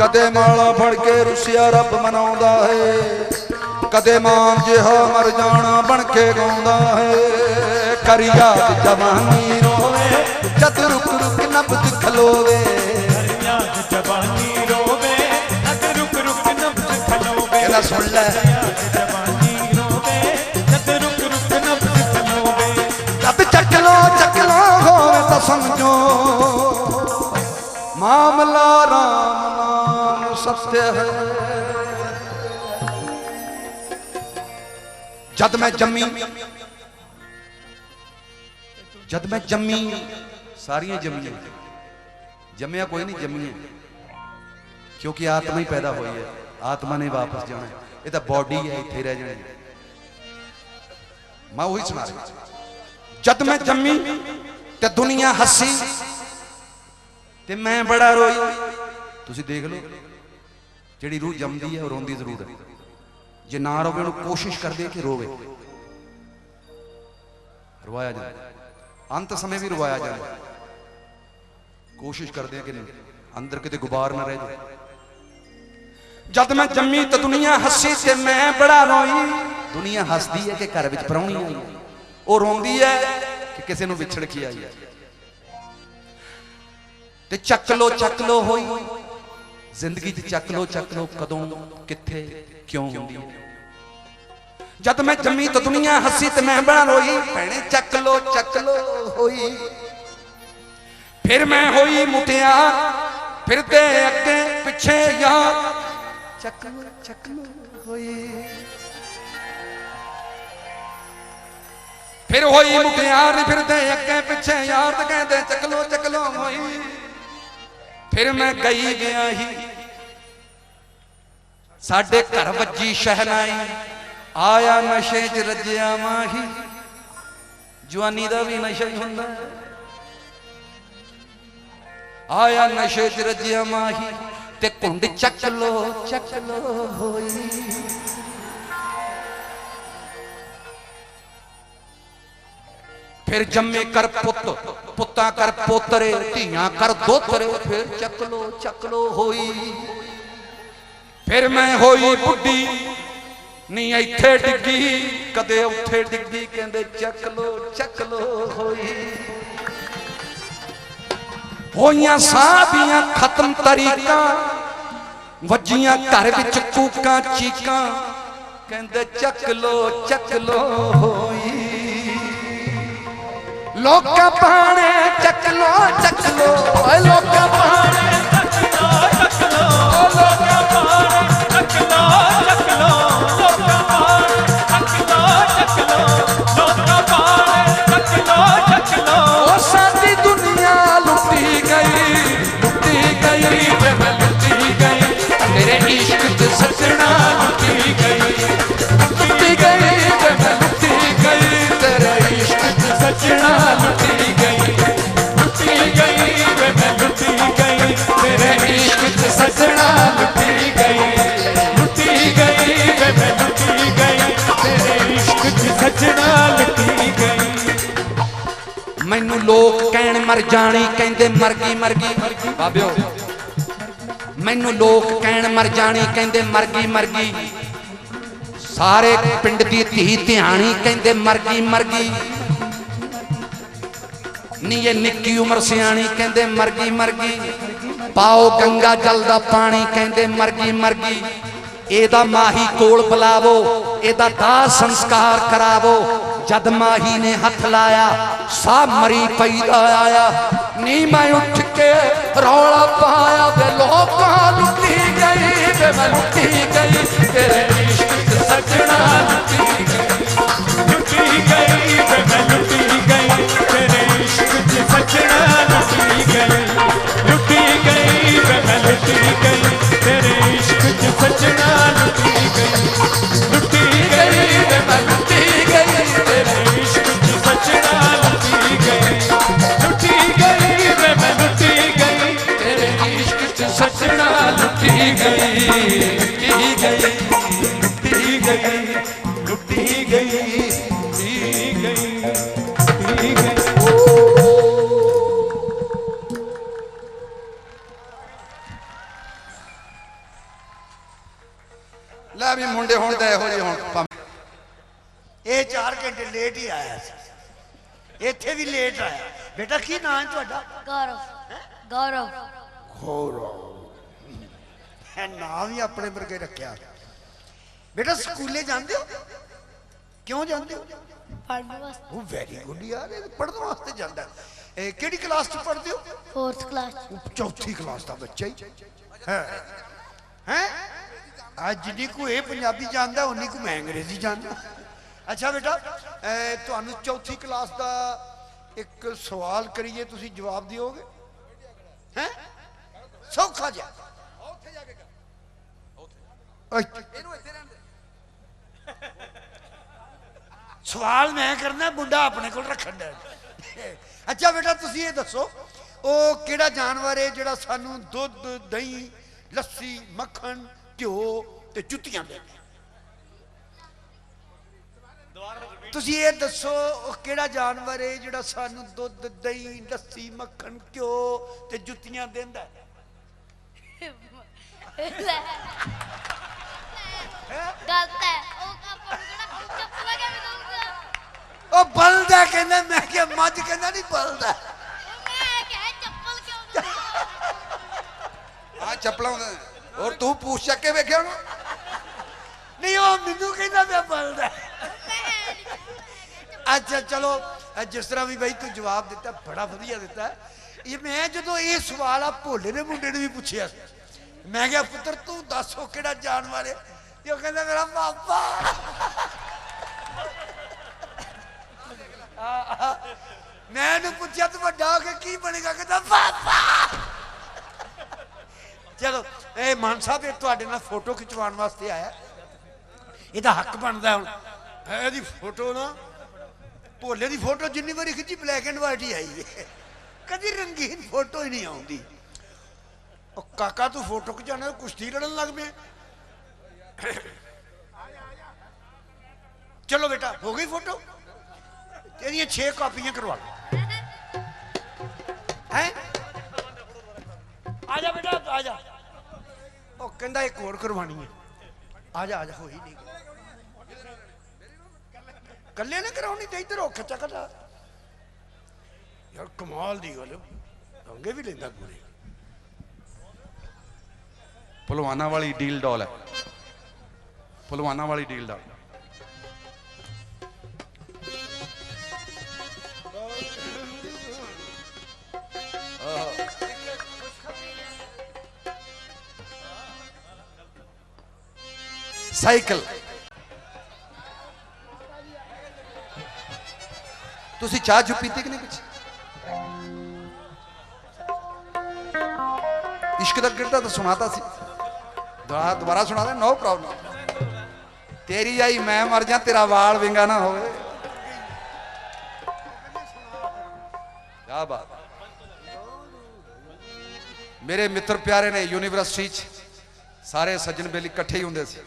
कदे माला फड़ के रुसिया रब मनाउंदा है, कदे मां जिहा मर जाना बन के गाउंदा है। कर याद जवानी रोवे, जद रुक रुक नब्ज खलोवे, कर याद जवानी रोवे, जद रुक रुक नब्ज खलोवे। कहना सुन ले, जवानी रोवे, जद रुक रुक नब्ज खलोवे। जद चकलो होवे तो समझो मामला राम नाम सत्य है। जद मैं जम्मी, जद मैं जम्मी, सारियां जम्मी, जम्मिया कोई नहीं, जम्मी है क्योंकि आत्मा ही पैदा हुई है, आत्मा ने वापस जाना है। ये तो बॉडी है, इत्थे रह जानी। मैं वही सुना रहा, जद मैं जम्मी ते दुनिया हसी ते मैं बड़ा रोई। तुसी देख लो, जिहड़ी रूह जमदी है और रोंदी जरूर है। जे ना रोवे उन्हें कोशिश कर दे कि रोवे, रवाया जाए, अंत समय भी रवाया जाए। कोशिश कर दे कि अंदर किते गुबार ना रह जाए। जद मैं जम्मी तो दुनिया हसी ते मैं बड़ा रोई। दुनिया हसदी है कि घर विच परौणी आई, वो रोंदी है कि किसी नूं विछड़ के आई है। ते चक लो होई जिंदगी च, चक लो कदों किथे क्यों हुंदी है। जद मैं जम्मी तो दुनिया हसी ते मैं बड़ा रोई। भैणे चक लो होई, फिर मैं होई मुटिया, फिर दे अगे पिछे यार। चक लो होई, फिर होई मुटियार, फिर दे अगे पिछे यार। ते कहते चक लो होई। फिर मैं गई गया ही, साडे घर वजी शहनाई। आया नशे च रजिया माही, जवानी दा भी नशा ही हुंदा। आया नशे च रजिया माही, ते कुंड चक लो होई। फिर जम्मे कर पुत, पुत्ता कर पोतरे, धियां कर दोतरे। फिर चक लो होई। फिर मैं होई बुढ़ी, ਨੀ ਇੱਥੇ ਡਿੱਗੀ ਕਦੇ ਉੱਥੇ ਡਿੱਗੀ ਕਹਿੰਦੇ ਚੱਕ ਲੋ ਹੋਈ ਹੋਈਆਂ ਸਾਹ ਦੀਆਂ ਖਤਮ ਤਰੀਕਾਂ ਵੱਜੀਆਂ ਘਰ ਵਿੱਚ ਕੂਕਾਂ ਚੀਕਾਂ ਕਹਿੰਦੇ ਚੱਕ ਲੋ ਹੋਈ ਲੋਕਾਂ ਪਾਣੇ ਚੱਕ ਲੋ ਓਏ ਲੋਕਾਂ ਪਾਣੇ ਚੱਕ ਲੋ ਲੋਕਾਂ ਪਾਰ ਚੱਕ ਲੋ ਲੋਕਾਂ ਪਾਰ ਚੱਕ ਲੋ ਉਹ ਸਾਡੀ ਦੁਨੀਆ ਲੁੱਟੀ ਗਈ ਵੇ ਮੈਂ ਲੁੱਟੀ ਗਈ ਤੇਰੇ ਇਸ਼ਕ ਚ ਸੱਜਣਾ ਲੁੱਟੀ ਗਈ ਵੇ ਮੈਂ ਲੁੱਟੀ ਗਈ ਤੇਰੇ ਇਸ਼ਕ ਚ ਸੱਜਣਾ ਲੁੱਟੀ ਗਈ ਵੇ ਮੈਂ ਲੁੱਟੀ ਗਈ ਤੇਰੇ ਇਸ਼ਕ ਚ ਸੱਜਣਾ ਲੁੱਟੀ ਗਈ ਵੇ ਮੈਂ ਲੁੱਟੀ ਗਈ ਤੇਰੇ ਇਸ਼ਕ ਚ ਸੱਜਣਾ ਲੁੱਟੀ ਗਈ ਮੈਨੂੰ ਲੋਕ ਕਹਿਣ ਮਰ ਜਾਣੀ ਕਹਿੰਦੇ ਮਰ ਗਈ ਬਾਬਿਓ ਮੈਨੂੰ ਲੋਕ ਕਹਿਣ ਮਰ ਜਾਣੀ ਕਹਿੰਦੇ ਮਰ ਗਈ ਸਾਰੇ ਪਿੰਡ ਦੀ ਧੀ ਧਿਆਣੀ ਕਹਿੰਦੇ ਮਰ ਗਈ ਨੀ ਇਹ ਨਿੱਕੀ ਉਮਰ ਸਿਆਣੀ ਕਹਿੰਦੇ ਮਰ ਗਈ ਪਾਓ ਗੰਗਾ ਜਲ ਦਾ ਪਾਣੀ ਕਹਿੰਦੇ ਮਰ ਗਈ ਇਹਦਾ ਮਾਹੀ ਕੋਲ ਬੁਲਾਵੋ ਇਹਦਾ ਦਾਹ ਸੰਸਕਾਰ ਕਰਾਵੋ ਜਦ ਮਾਹੀ ਨੇ ਹੱਥ ਲਾਇਆ ਸਾਹ ਮਰੀ ਪਈ ਦਾ ਆਇਆ ਨੀ ਮੈਂ ਉੱਠ ਕੇ ਰੌਲਾ ਪਾਇਆ ਵੇ ਲੋਕਾਂ ਲੁੱਟੀ ਗਈ ਵੇ ਮੈਂ ਲੁੱਟੀ ਗਈ ਤੇਰੇ ਇਸ਼ਕ ਚ ਸੱਜਣਾ ਲੁੱਟੀ ਗਈ ਵੇ ਮੈਂ ਲੁੱਟੀ ਗਈ ਤੇਰੇ ਇਸ਼ਕ ਚ ਸੱਜਣਾ ਲੁੱਟੀ ਗਈ ਵੇ ਮੈਂ ਲੁੱਟੀ ਗਈ ਤੇਰੇ ਇਸ਼ਕ ਚ ਸੱਜਣਾ ਲੁੱਟੀ ਗਈ ਵੇ ਮੈਂ ਲੁੱਟੀ ਗਈ ਤੇਰੇ ਇਸ਼ਕ ਚ ਸੱਜਣਾ ਲੁੱਟੀ ਗਈ ਵੇ ਮੈਂ ਲੁੱਟੀ ਗਈ ਤੇਰੇ ਇਸ਼ਕ ਚ ਸੱਜਣਾ ਲੁੱਟੀ ਗਈ ਲੁੱਟੀ ਗਈ ਲੈ ਵੀ ਮੁੰਡੇ ਹੁਣ ਤਾਂ ਇਹੋ ਜਿਹੇ ਹੁਣ ਇਹ 4 ਘੰਟੇ ਲੇਟ ਹੀ ਆਇਆ ਸੀ ਇੱਥੇ ਵੀ ਲੇਟ ਆਇਆ ਬੇਟਾ ਕੀ ਨਾਂ ਹੈ ਤੁਹਾਡਾ ਗੌਰਵ ਇਹ ਨਾਂ ਵੀ ਆਪਣੇ ਵਰਗੇ ਰੱਖਿਆ ਬੇਟਾ ਸਕੂਲੇ ਜਾਂਦੇ ਹੋ ਕਿਉਂ ਜਾਂਦੇ ਹੋ ਪੜ੍ਹਨ ਵਾਸਤੇ ਉਹ ਵੈਰੀ ਗੁੱਡ ਯਾਰ ਇਹ ਪੜ੍ਹਨ ਵਾਸਤੇ ਜਾਂਦਾ ਇਹ ਕਿਹੜੀ ਕਲਾਸ ਚ ਪੜ੍ਹਦੇ ਹੋ 4th ਕਲਾਸ ਚੌਥੀ ਕਲਾਸ ਦਾ ਬੱਚਾ ਹੀ ਹੈ ਅੱਜ ਜਿੰਨੀ ਕੋ ਇਹ ਪੰਜਾਬੀ ਜਾਣਦਾ ਉਨੀ ਕੋ ਮੈਂ ਅੰਗਰੇਜ਼ੀ ਜਾਣਦਾ ਅੱਛਾ ਬੇਟਾ ਤੁਹਾਨੂੰ ਚੌਥੀ ਕਲਾਸ ਦਾ ਇੱਕ ਸਵਾਲ ਕਰੀਏ ਤੁਸੀਂ ਜਵਾਬ ਦਿਓਗੇ ਹੈ ਸੌਖਾ ਜਿਹਾ ਉੱਥੇ ਜਾ ਕੇ ਇਹਨੂੰ ਇੱਥੇ ਰਹਿਣ ਦੇ ਸਵਾਲ ਮੈਂ ਕਰਨਾ ਮੁੰਡਾ ਆਪਣੇ ਕੋਲ ਰੱਖਣ ਦਾ ਅੱਛਾ ਬੇਟਾ ਤੁਸੀਂ ਇਹ ਦੱਸੋ ਉਹ ਕਿਹੜਾ ਜਾਨਵਰ ਹੈ ਜਿਹੜਾ ਸਾਨੂੰ ਦੁੱਧ ਦਹੀਂ ਲੱਸੀ ਮੱਖਣ ਘਿਓ ਤੇ ਜੁੱਤੀਆਂ ਦਿੰਦਾ ਤੁਸੀਂ ਇਹ ਦੱਸੋ ਉਹ ਕਿਹੜਾ ਜਾਨਵਰ ਹੈ ਜਿਹੜਾ ਸਾਨੂੰ ਦੁੱਧ ਦਹੀਂ ਲੱਸੀ ਮੱਖਣ ਘਿਓ ਤੇ ਜੁੱਤੀਆਂ ਦਿੰਦਾ ਗਲਤ ਹੈ ਉਹ ਆਪਾਂ ਨੂੰ ਕਿਹੜਾ ਚੱਪਲਾਂ ਕਿਵੇਂ ਦਊਗਾ ਉਹ ਬਲਦਾ ਕਹਿੰਦਾ ਮੈਂ ਕਿਹਾ ਮੱਝ ਕਹਿੰਦਾ ਨਹੀਂ ਬਲਦਾ ਮੈਂ ਕਿਹਾ ਚੱਪਲ ਕਿਉਂ ਦਊਗਾ ਆ ਚੱਪਲਾਂ ਔਰ ਤੂੰ ਪੂਛ ਚੱਕ ਕੇ ਵੇਖਿਆ ਉਹਨੂੰ ਨਹੀਂ ਉਹ ਮੈਨੂੰ ਕਹਿੰਦਾ ਮੈਂ ਬਲਦਾ ਅੱਛਾ ਚਲੋ ਜਿਸ ਤਰ੍ਹਾਂ ਵੀ ਬਾਈ ਤੂੰ ਜਵਾਬ ਦਿੱਤਾ ਬੜਾ ਵਧੀਆ ਦਿੱਤਾ ਇਹ ਮੈਂ ਜਦੋਂ ਇਹ ਸਵਾਲ ਆ ਭੋਲੇ ਦੇ ਮੁੰਡੇ ਨੂੰ ਵੀ ਪੁੱਛਿਆ ਮੈਂ ਕਿਹਾ ਪੁੱਤਰ ਤੂੰ ਦੱਸੋ ਕਿਹੜਾ ਜਾਨਵਰ ਹੈ ਤੇ ਉਹ ਕਹਿੰਦਾ ਮੇਰਾ ਪਾਪਾ ਮੈਂ ਇਹਨੂੰ ਪੁੱਛਿਆ ਤੂੰ ਵੱਡਾ ਹੋ ਕੇ ਕੀ ਬਣੇਗਾ ਕਹਿੰਦਾ ਪਾਪਾ ਚਲੋ ਇਹ ਮਾਨ ਸਾਹਿਬ ਇਹ ਤੁਹਾਡੇ ਨਾਲ ਫੋਟੋ ਖਿਚਵਾਉਣ ਵਾਸਤੇ ਆਇਆ ਇਹਦਾ ਹੱਕ ਬਣਦਾ ਹੁਣ ਇਹਦੀ ਫੋਟੋ ਨਾ ਭੋਲੇ ਦੀ ਫੋਟੋ ਜਿੰਨੀ ਵਾਰੀ ਖਿੱਚੀ ਬਲੈਕ ਐਂਡ ਵਾਈਟ ਹੀ ਆਈ ਹੈ ਕਦੀ ਰੰਗੀਨ ਫੋਟੋ ਹੀ ਨਹੀਂ ਆਉਂਦੀ ਉਹ ਕਾਕਾ ਤੂੰ ਫੋਟੋ ਖਿਚਾਉਣਾ ਕੁਸ਼ਤੀ ਲੜਨ ਲੱਗ ਪਿਆ ਚਲੋ ਬੇਟਾ ਹੋ ਗਈ ਫੋਟੋ ਤੇਰੀਆਂ 6 ਕਾਪੀਆਂ ਕਰਵਾ ਲਓ ਹੈ ਆ ਜਾ ਬੇਟਾ ਆ ਜਾ ਉਹ ਕਹਿੰਦਾ ਇੱਕ ਹੋਰ ਕਰਵਾਣੀ ਹੈ ਆ ਜਾ ਹੋਈ ਨਹੀਂ कल्ले ने कराउनी ते इधर हो खचा खचा यार कमाल दी गल अंगे भी लेंदा पूरे पहलवाना वाली डील डॉल है पहलवाना वाली डील डॉल साइकिल तुसी चाह जो पीती कि नहीं कुछ इश्क दा गिरदा तो सुनाता सी दोबारा सुना दे नो प्रॉब्लम तेरी आई मैं मर जा तेरा वाल विंगा ना होवे क्या बात मेरे मित्र प्यारे ने यूनिवर्सिटी सारे सज्जन बेली इकट्ठे ही होंगे सी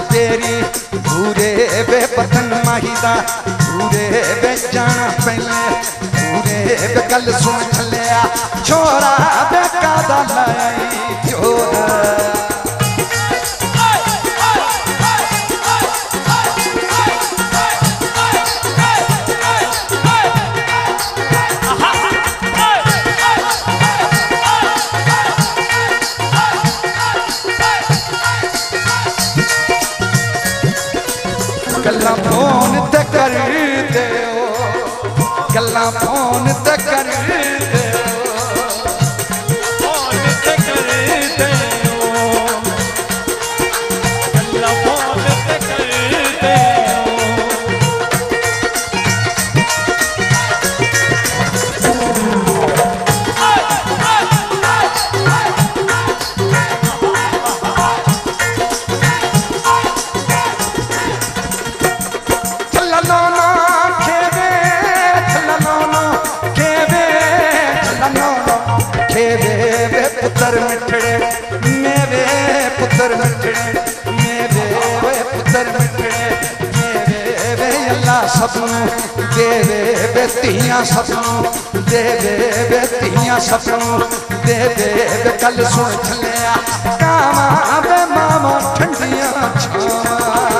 तेरी पूरे बेपतन माहिदा पूरे बेचाना पहले पूरे बेकल सुन चलिया छोरा बेकादा लाई छोरा गल्ला फोन ते कर दे गल्ला फोन ते कर दे फोन ते कर दे गल्ला फोन ते कर दे पुत्र मिठड़े मेरे पुत्र मिठड़े मेरे पुत्र मिठड़े मेरे वे अल्लाह सबनू देवे बेतियां सबनू देवे बेतियां सबनू देवे कल सुन चलिया कामा बे मामा ठंडियां छावा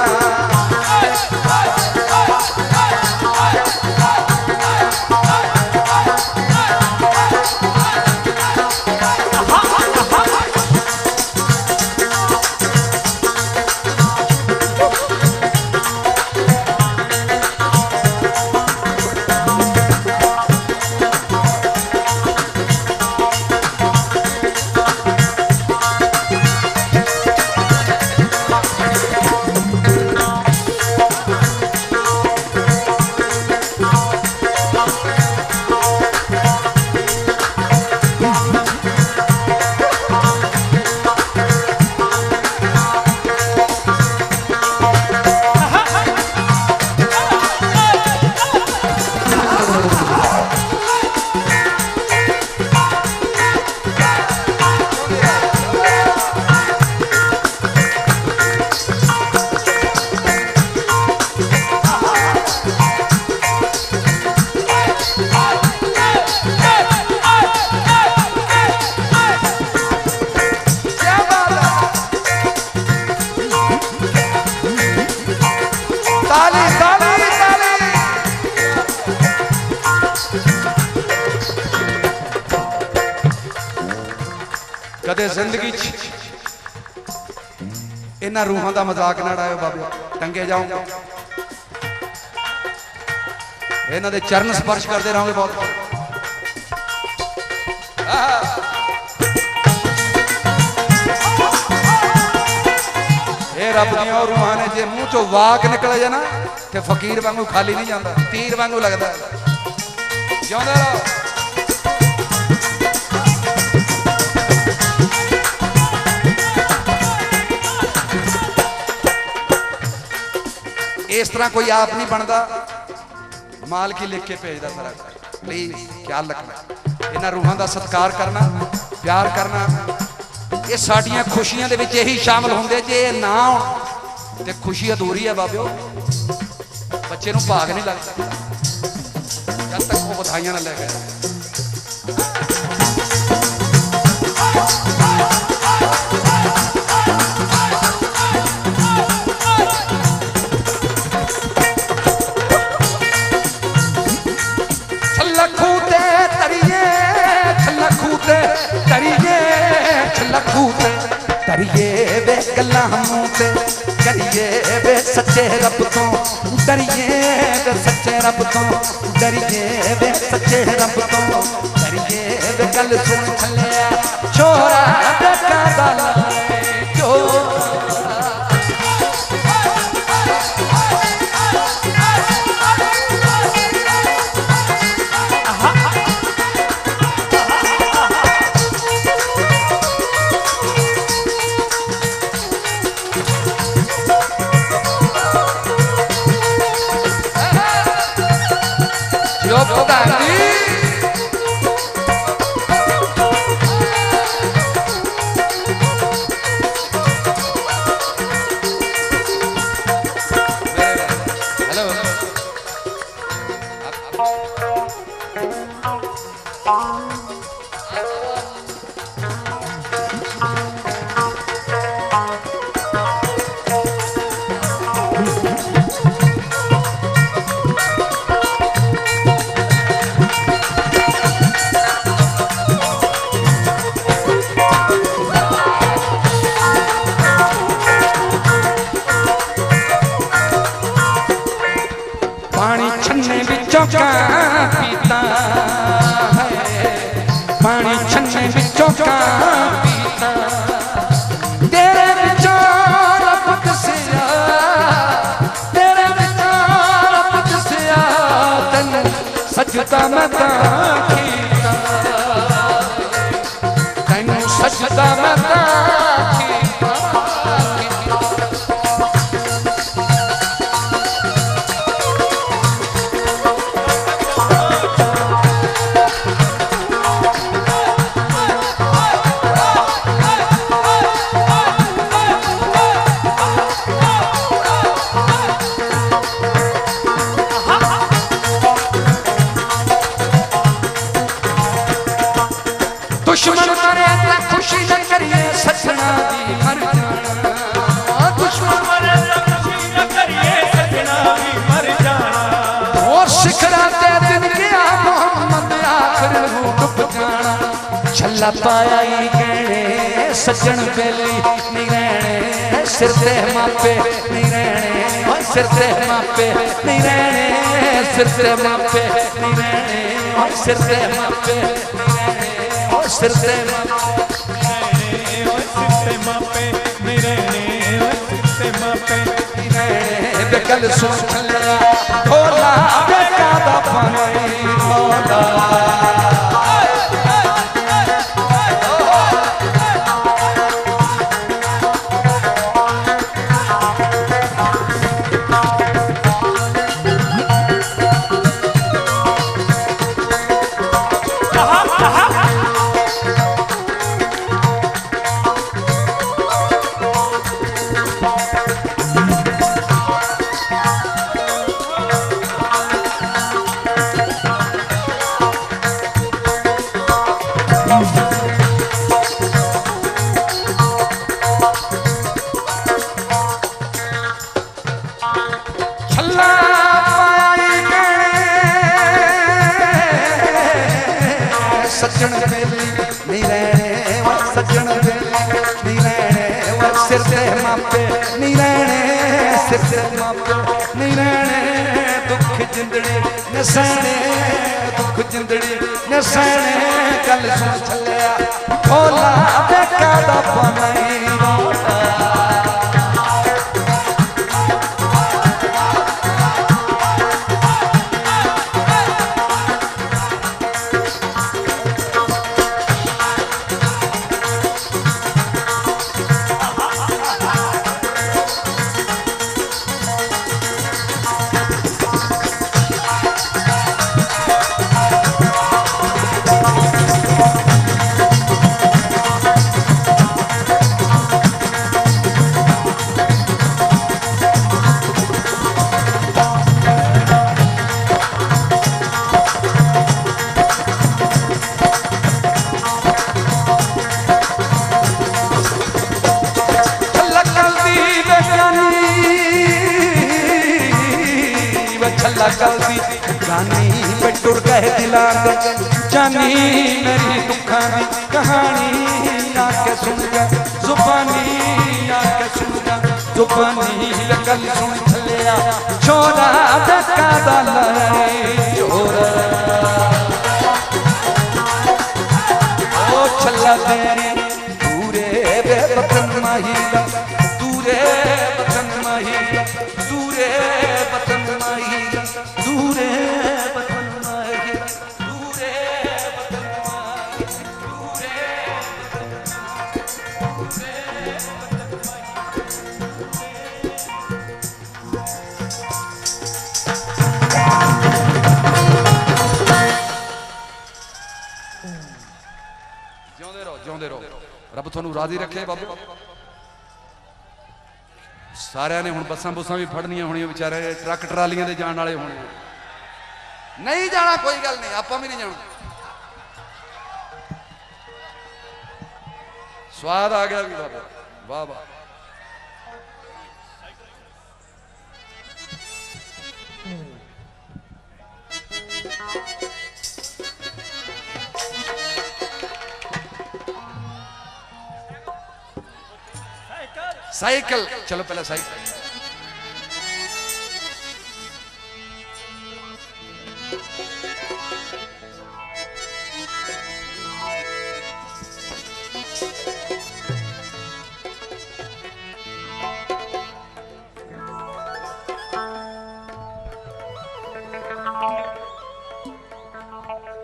कदे जिंदगी इन्हां रूहां दा मजाक ना उड़ाओ बाबे टंगे जाओगे इन्हां दे चरण स्पर्श करते रहोगे बहुत रब दियां और रूहां ने जे मुंह चो वाक निकले जाए ना ते फकीर वांगू खाली नहीं जाता, तीर वांगू लगता है। जिउंदे रहो। इस तरह कोई आप नहीं बनता, माल की लिख के भेजता सारा। प्लीज ख्याल रखना, इन्हां रूहां का सत्कार करना, प्यार करना, ये साडियां खुशियां दे विच यही शामिल होंदे। जे ना हो ते खुशी अधूरी है बाबियो, बच्चे नूं भाग नहीं लगता जब तक वो बधाइयां ना ले गए। करिए वे गल्लां मूंह ते, करिए वे सच्चे रब तो, डरिए वे सच्चे रब तो, डरिए वे सच्चे रब तो, करिए वे गल सुन छलिया छोरा बेका दा लाए जो। पीता है पानी छन्ने बिचों का पीता, तेरे विचार रब दसिया, तेरे विचार रब दसिया, तन सजदा मैं तां कीता, तैनू सजदा मैं तां कीता। दुश्मन मरे ते खुशी न करिए सजना दी मर जाना, दुश्मन मरे ते खुशी न करिए सजना दी मर जाना, और शिखरा ते दिन गया मोहम्मद आखिर हो डुब जाना। छल्ला पाया ही गहने सजन बेली नहीं रहने, सिर ते मापे नहीं रहने, सिर ते मापे नहीं रहने, सिर ते मापे नहीं रहने, सिर ते मापे नहीं रहने, सिर ते मापे नहीं रहने, सिर ते मापे नहीं रहने। बेकल सुन छलिया भोला बेका दा पानी मौला, सजन बेली नहीं रहने, सजन बेली नहीं रहने, सिर ते मापे नहीं रहने, सिर ते मापे नहीं रहने। दुख जिंदड़ी न सहने, दुख जिंदड़ी न सहने, गल सुन छलिया भोला बेका दा पानी मौला। सानी वे टुर गए दिलां दे जानी मेरी दुखां दी कहानी आके सुन जा जुबानी आके सुन जा जुबानी वे गल सुन थलिया छोरा धक्का दा लाए छोरा ओ छल्ला तेरी दूरे बेवतन माहीदा दूरे वतन माहीदा दूरे वतन माहीदा दूरे वतन माहीदा दूरे वतन माहीदा दूरे ਜਿਉਂਦੇ ਰਹੋ ਰੱਬ ਤੁਹਾਨੂੰ ਰਾਜ਼ੀ ਰੱਖੇ ਬਾਬਾ ਸਾਰਿਆਂ ਨੇ ਹੁਣ ਬੱਸਾਂ ਬੁੱਸਾਂ ਵੀ ਫੜਨੀਆਂ ਹੋਣੀਆਂ ਵਿਚਾਰੇ ਟਰੱਕ ਟਰਾਲੀਆਂ ਦੇ ਜਾਣ ਵਾਲੇ ਹੋਣੇ ਨਹੀਂ ਜਾਣਾ ਕੋਈ ਗੱਲ ਨਹੀਂ ਆਪਾਂ ਵੀ ਨਹੀਂ ਜਾਣਾ ਸਵਾਦ ਆ ਗਿਆ ਵੀ ਬਾਬਾ ਵਾਹ ਵਾਹ साइकिल चलो पहले साइकिल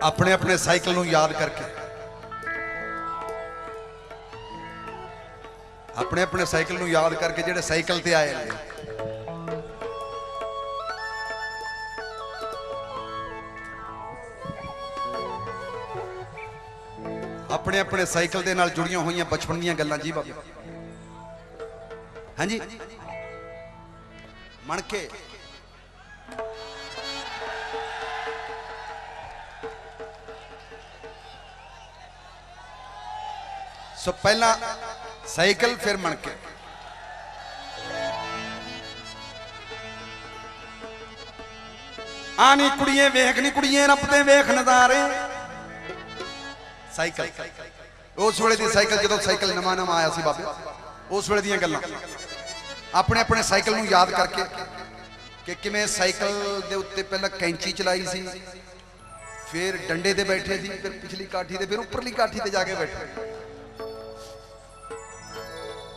अपने अपने साइकिल नूं याद करके अपने अपने साइकिल नूं याद करके जेडे साइकिल ते आए ने अपने अपने साइकिल दे नाल जुड़ियां हुई बचपन दीयां गल्लां जी बाबा हाँ जी मणके सो पहला साइकिल फिर मणके आनी कुड़िए वेख नी कुड़िए रपते वेख नजारे साइकिल उस वेले दी साइकिल जदों साइकिल नवा नवा आया सी बाबे उस वेले दीयां गल्लां अपने अपने साइकिल नूं याद करके कि किवें साइकिल दे उत्ते पहला कैंची चलाई सी फिर डंडे ते बैठे सी फिर पिछली काठी ते फिर उपरली काठी ते जाके बैठे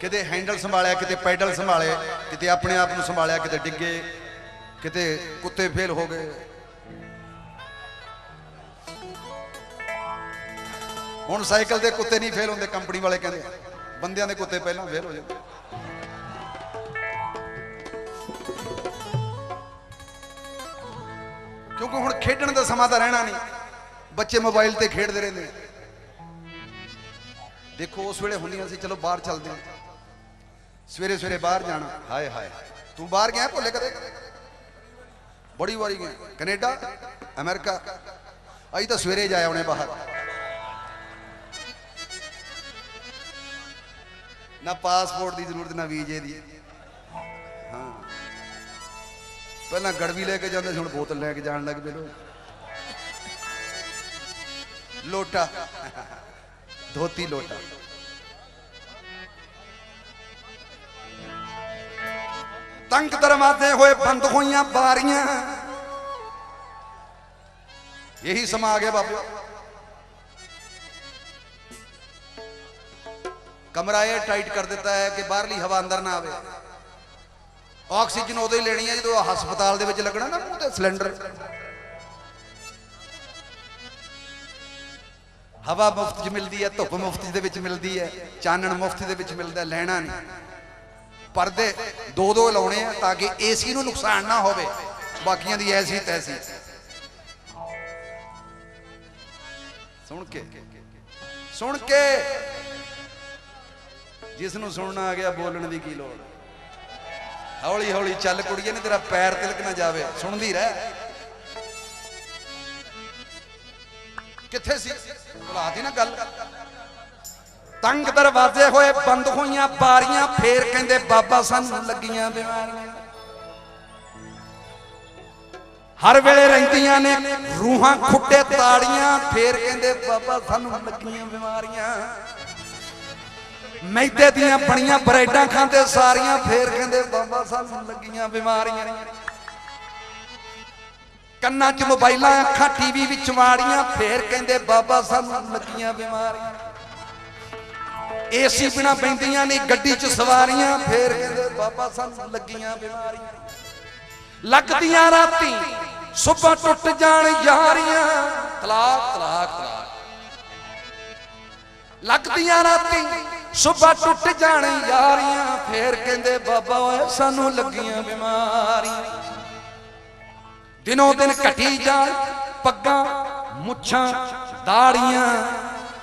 किते हैंडल संभालिया किते पैडल संभाले किते अपने आप नूं संभालिया किते डिगे किते कुत्ते फेल हो गए हुण साइकिल दे कुत्ते नहीं फेल होंदे कंपनी वाले कहंदे बंदियां दे कुत्ते पहलां फेल हो जांदे क्योंकि हुण खेडण दा समां तां रहना नहीं बच्चे मोबाइल ते खेडदे रहिंदे देखो उस वेले हुंदियां सी चलो बाहर चलदे सवेरे सवेरे बाहर जाना हाय हाय तू बाहर गया भोले कदे बड़ी बारी गया कनेडा अमेरिका अज तो सवेरे जाए उन्हें बाहर ना पासपोर्ट की जरूरत ना वीजे की हाँ पहला गड़वी लेके जाते हुण बोतल लेके जान लग पे लोटा धोती लोटा तंग दरवाजे होए बंद हुई बारियां यही समा आ गया बाबू कमरा ये टाइट कर देता है कि बाहरली हवा अंदर ना आवे ऑक्सीजन उदों ही लेनी है जो हस्पताल दे विच लगना ना मूंह ते सिलेंडर हवा मुफ्त च मिलती है धुप मुफ्त दे विच मिलती है चानन मुफ्त दे विच मिलता लेना नहीं परदे दो दो लाने ताकि एसी नूं नुकसान ना होवे बाकियां दी ऐसी तैसी सुन के जिसनों सुनना आ गया बोलने की की लोड़ हौली हौली चल कुड़िए नहीं तेरा पैर तिलक ना जावे सुनदी रह किथे सी भुला दी ना गल तंग दरवाजे होए बंद हुई बारियां फिर कहंदे बाबा सानू लगियां बीमारियां हर वेले रहिंदियां ने रूहां खुट्टे ताड़ियां, फिर कहंदे बाबा सानू लगियां बीमारियां। मैदे दियां बणियां ब्रेडां खांदे सारियां, फिर कहंदे बाबा सानू लगियां बीमारियां। कन्नां च मोबाइलां अखां टीवी विच वाड़ियां, फिर कहंदे बाबा सानू लगियां बीमारियां। एसी बिना बैंदियां नहीं गड्डी च सवारियां, फिर कहंदे बाबा सानू लगियां बीमारियां। लगदियां राती सुबह टुट जान यारियां, तलाक तलाक तलाक। लगदियां राती सुबह टुट जान यारियां, फिर कहंदे बाबा ओए सानू लगियां बीमारियां। दिनों दिन घटी जान पग्गां मुछां दाड़ियां,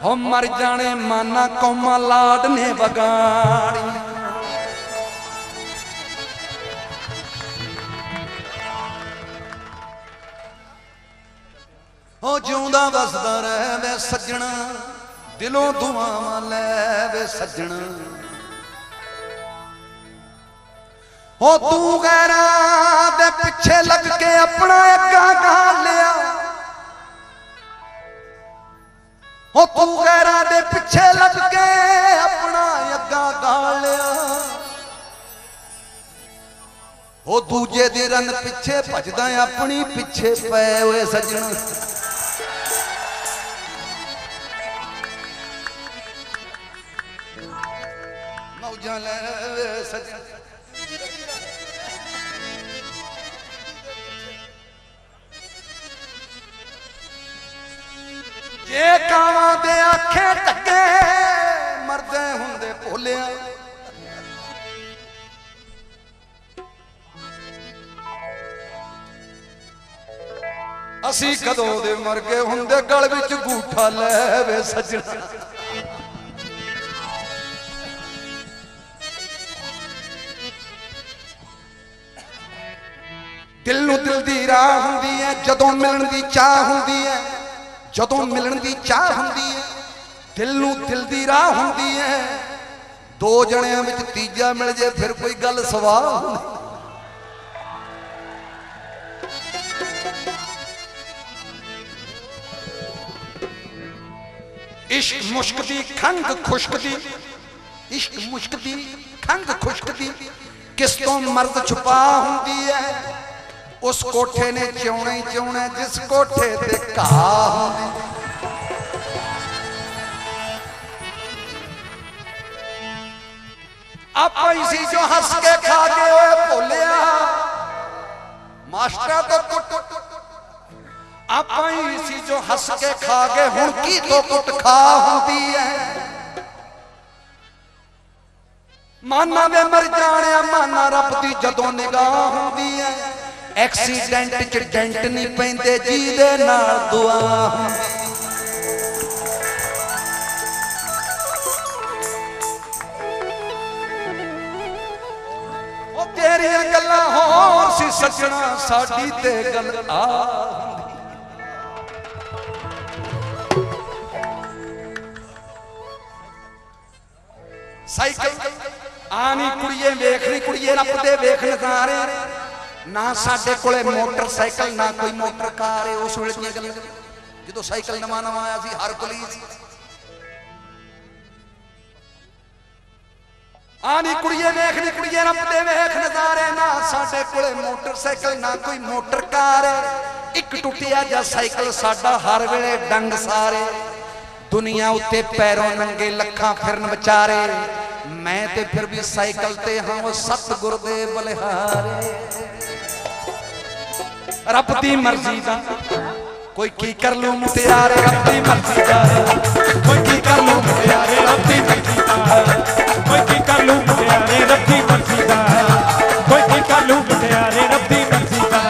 हो मर जाने माना कौमां लाड ने बगाड़ियां। हो जिउंदा वसदा रह वे सज्जणा, दिलों दुआवां लै वे सज्जणा। हो तू गैरां दे पिछे लग के अपना अग्गा गाल लिया। हो तू गैरां दे पिछे लग के अपना अग्गा गाल लिया। हो दूजे दी रन पिछे भजदा अपनी पिछे पै होए सज्जणा। मौजां लै सज्जणा। जे कावां दे आखे टके मरदे हुंदे भोलिया। असी कदों दे मर गए हुंदे गल विच गूठा लै वे सज्जणा। दिल नूं दिल दी राह हुंदी है जदों मिलण दी चाह हुंदी है। जदों मिलण दी चाह हुंदी है दिल नूं दिल दी राह हुंदी है। दो जणियां विच तीजा मिल जे फिर कोई गल सवाह हुंदी। इश्क मुश्क दी खंग खुश्क दी, इश्क मुश्क दी खंग खुश्क दी, किस तो मर्द छुपा हुंदी है। उस कोठे ने चिउणे ही चिउणे जिस कोठे ते घाह हुंदी। आपा ही सी जो हस के खा के ओए भोलिया, मास्टरा तो कुट। आपा ही सी जो हस के खा के हुण की तो कुट खा हुंदी है। माना वे मर जाने माना रब दी जदों निगाह हुंदी है। एक्सीडेंट च डेंट नहीं पैंदे जी दे नाल दुआ हुंदी। ओ तेरियां गल्लां होर सी सजना साडी ते गल आ हुंदी। साइकिल आनी कुड़िए वेखनी कुड़िए रब दे वेख नज़ारे। ना साडे कोले मोटरसाइकिल ना कोई मोटर कार है। उस वेले दियां गल्लां जदों साइकिल नवां नवां आया सी हर कोली आनी कुड़िए वेखनी कुड़िए रब दे वेख नज़ारे। ना साडे कोले मोटरसाइकिल ना कोई मोटर कार है। एक टुटिया जा साइकिल साडा हर वेले डंग सारे। दुनिया उत्ते पैरों नंगे लखां फिरन विचारे। मैं ते फिर भी साइकिल ते हाँ वो सतगुर दे बलिहारे। रब दी मर्जी दा कोई की कर लू मुटियारे। रब दी मर्जी दा कोई की कर लू मुटियारे रब दी मर्जी दा। कोई की कर लू मुटियारे रब दी मर्जी दा। कोई की कर लू मुटियारे रब दी मर्जी दा।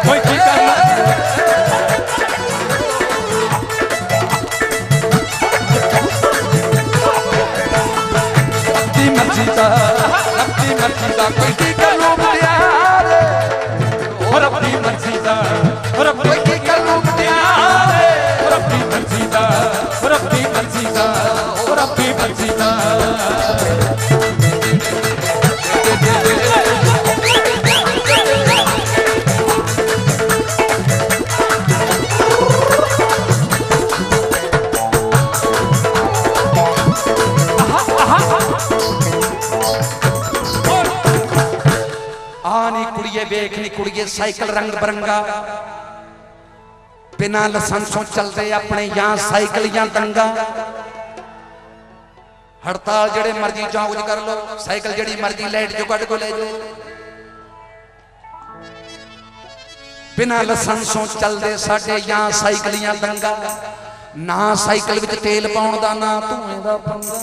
कोई की कर लू मर्जी दा रब दी मर्जी दा। कोई की कर लू मुटियारे रब दी मर्जी दा। रब कोई की कर लू मुटियारे रब दी मर्जी दा। रब दी मर्जी दा। रब दी कुड़िए साइकिल रंग बिरंगा बिना लाइसेंसों चलते अपने या साइकिल या दंगा हड़ताल जेड़े मर्जी चौंक च कर लो साइकिल जेड़ी मर्जी लाइट जो कट को ले जाओ बिना लाइसेंसों चलते साडे या साइकिल या दंगा ना साइकिल विच तेल पाउण दा ना धुएं दा पंगा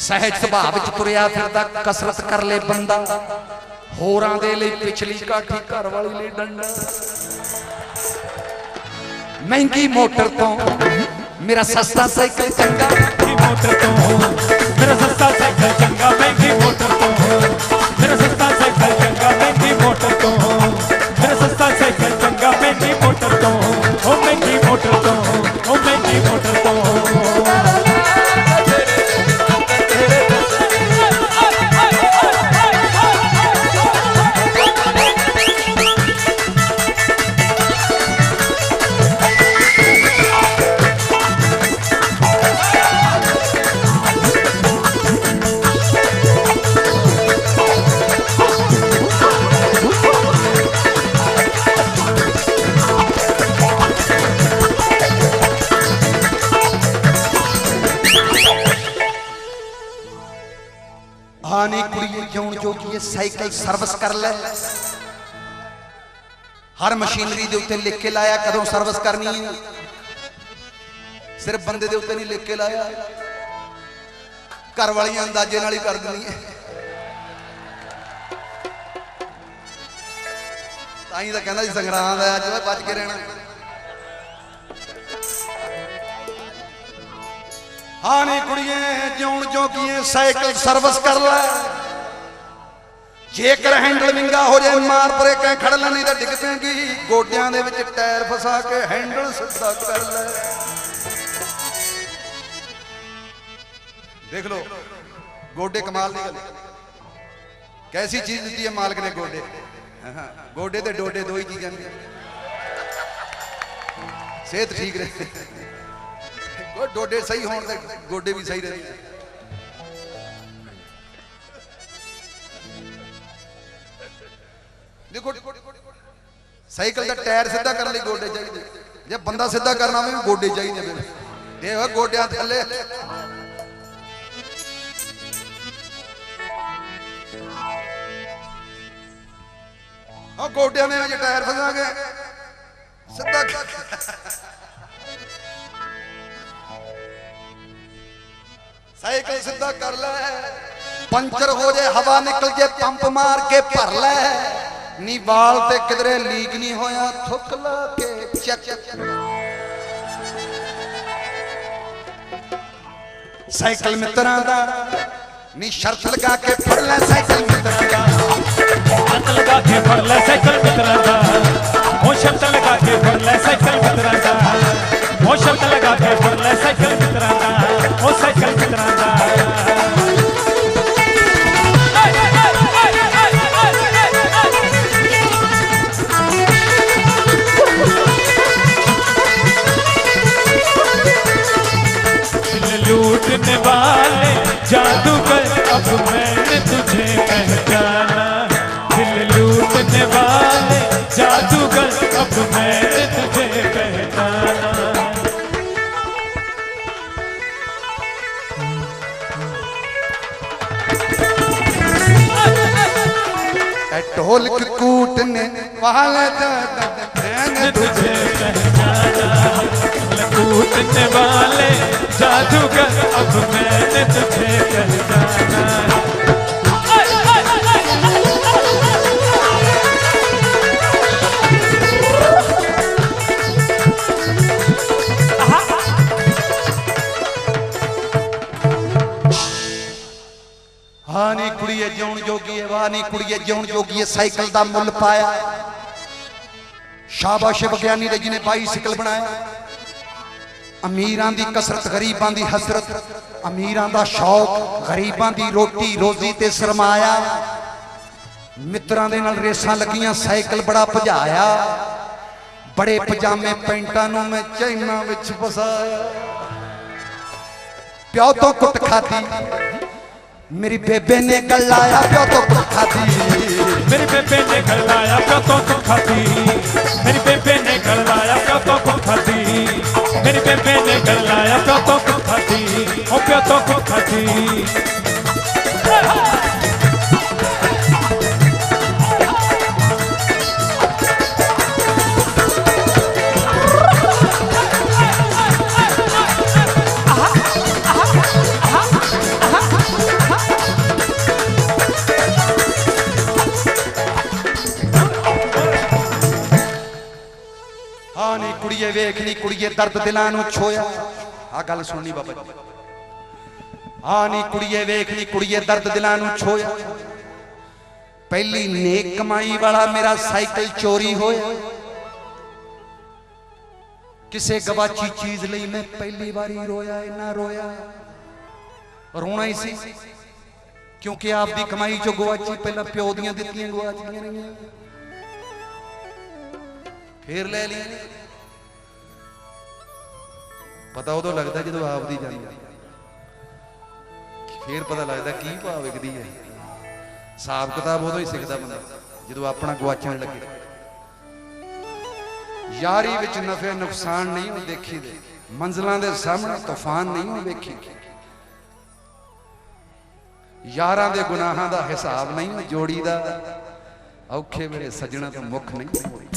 सहज सुभाव विच तुरिया फिरदा कसरत कर ले बंदा होरां दे लई पिछली काठी घर वाली लई डंडा महंगी मोटर तो मेरा सस्ता साइकिल चंगा महंगी मोटर तो मेरा सस्ता साइकिल चंगा महंगी मोटर तो मेरा सस्ता साइकिल चंगा महंगी मोटर तो मेरा सस्ता साइकिल चंगा महंगी मोटर तो ओ महंगी मोटर तो ओ महंगी मोटर तो आनी कुड़िए जौन जोगी साइकिल सर्विस कर ले हर मशीनरी दे उत्ते लिख के लाया कदों सर्विस करनी है सिर्फ बंदे दे उत्ते नहीं लिख के लाया घर वाली अंदाजे नाल ही कर देनी है ताई तो कहना जी संग्राम है अज बच के रहना हाँ नहीं कुड़िए जौन जोगी साइकिल सर्विस कर ले जेकर हैंडल विंगा हो जाए मार परे कहीं खड़ ले नहीं तो डिग पेगी गोडियां दे विच टायर फसा के हैंडल सीधा कर ले देख लो गोडे कमाल दी गल कैसी चीज दी है मालिक ने गोडे गोडे ते डोडे दो ही चीजां सेहत ठीक रहे डोडे सही होने गोडे भी सही रहे देखो साइकिल का टायर सीधा करने लिए गोडे चाहिए जब बंदा सीधा करना भी गोडे चाहिए देखो गोडिया थले गोडिया में टायर फंसा के सीधा साइकिल सीधा कर ले पंचर हो जाए हवा निकल जाए पंप मार के भर ले नी वाल ते किधरे लीक नहीं होया थुक ला के चेक साइकिल मित्रां दा नी शर्त लगा के फड़ ले साइकिल मित्रां दा शर्त लगा के फड़ ले साइकिल मित्रां दा ओ शर्त लगा के फड़ ले साइकिल मित्रां दा ओ शर्त लगा के फड़ ले साइकिल मित्रां दा ओ साइकिल मित्रां दा लूटने वाले जादूगर अब मैंने तुझे पहचाना दिल लूटने वाले जादूगर अब मैंने तुझे पहचाना ढोलक कूटने वाले मैंने तुझे पहचाना लूटने वाले जादूगर अब मैंने तुझे पहचाना हानी कुड़िए जौन जोगी है वानी कुड़िए जौन जोगी है साइकिल दा मुल पाया शाबाश विज्ञानी ने जिन्हें बाईसाइकिल बनाया अमीरां दी कसरत गरीबां दी हसरत अमीरां दा शौक गरीबां दी रोटी रोजी ते सरमाया मित्रां दे नाल रेसां लगियां साइकिल बड़ा भजाया बड़े पजामे पैंटां नूं मैं चैना विच फसाया प्यो तो कुट खादी मेरी बेबे ने गलाया प्यो तो कुछ खाती, मेरी बेबे ने गलाया प्यो तो कुछ खाती, मेरी बेबे ने गलाया प्यो तो कुछ खाती, मेरी बेबे ने गलाया प्यो तो कुछ खाती, ओ प्यो तो कुछ खाती। हाँ नी कुड़िए वेख नी कुड़िए दर्द दिलां नूं छोया। आ गल सुननी बाबा जी। हाँ नी कुड़िए वेख नी कुड़िए दर्द दिलां नूं छोया। पहली नेक कमाई वाला मेरा साइकिल चोरी होया। किसे गवाची चीज लई मैं पहली बारी रोया, इन्ना रोया रोना ही सी, क्योंकि आप दी कमाई चो गवाची पहला प्यो दियां दित्तियां गवाचियां नहीं, फिर ले ली। पता उदों लगता जो आप दी जानी, फिर पता लगता की भाव विकदी है। हिसाब किताब उदों ही सीखता बंदा जो अपना गवाचण लगे। यारी विच नफे नुकसान नहीं हो देखी दे, मंजिलों के सामने तूफान नहीं हो वेखी, यारां दे गुनाहां दा हिसाब नहीं हो जोड़ी दा, औखे वेले सजना तो मुख नहीं होई।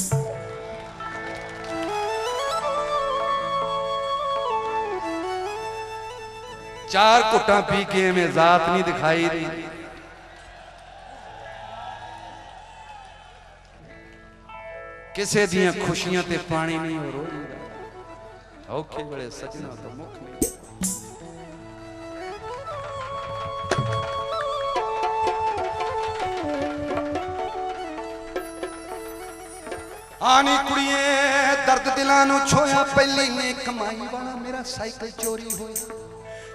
चार घुट्टा पी के में जात नहीं दिखाई दी, किसे दियां खुशियां ते पानी नहीं हो रोई, औखे वेले सजना तो मुख नहीं। आनी कुड़िए दर्द दिलां नूं छोया। पहली ने कमाई वाला मेरा साइकिल चोरी होया।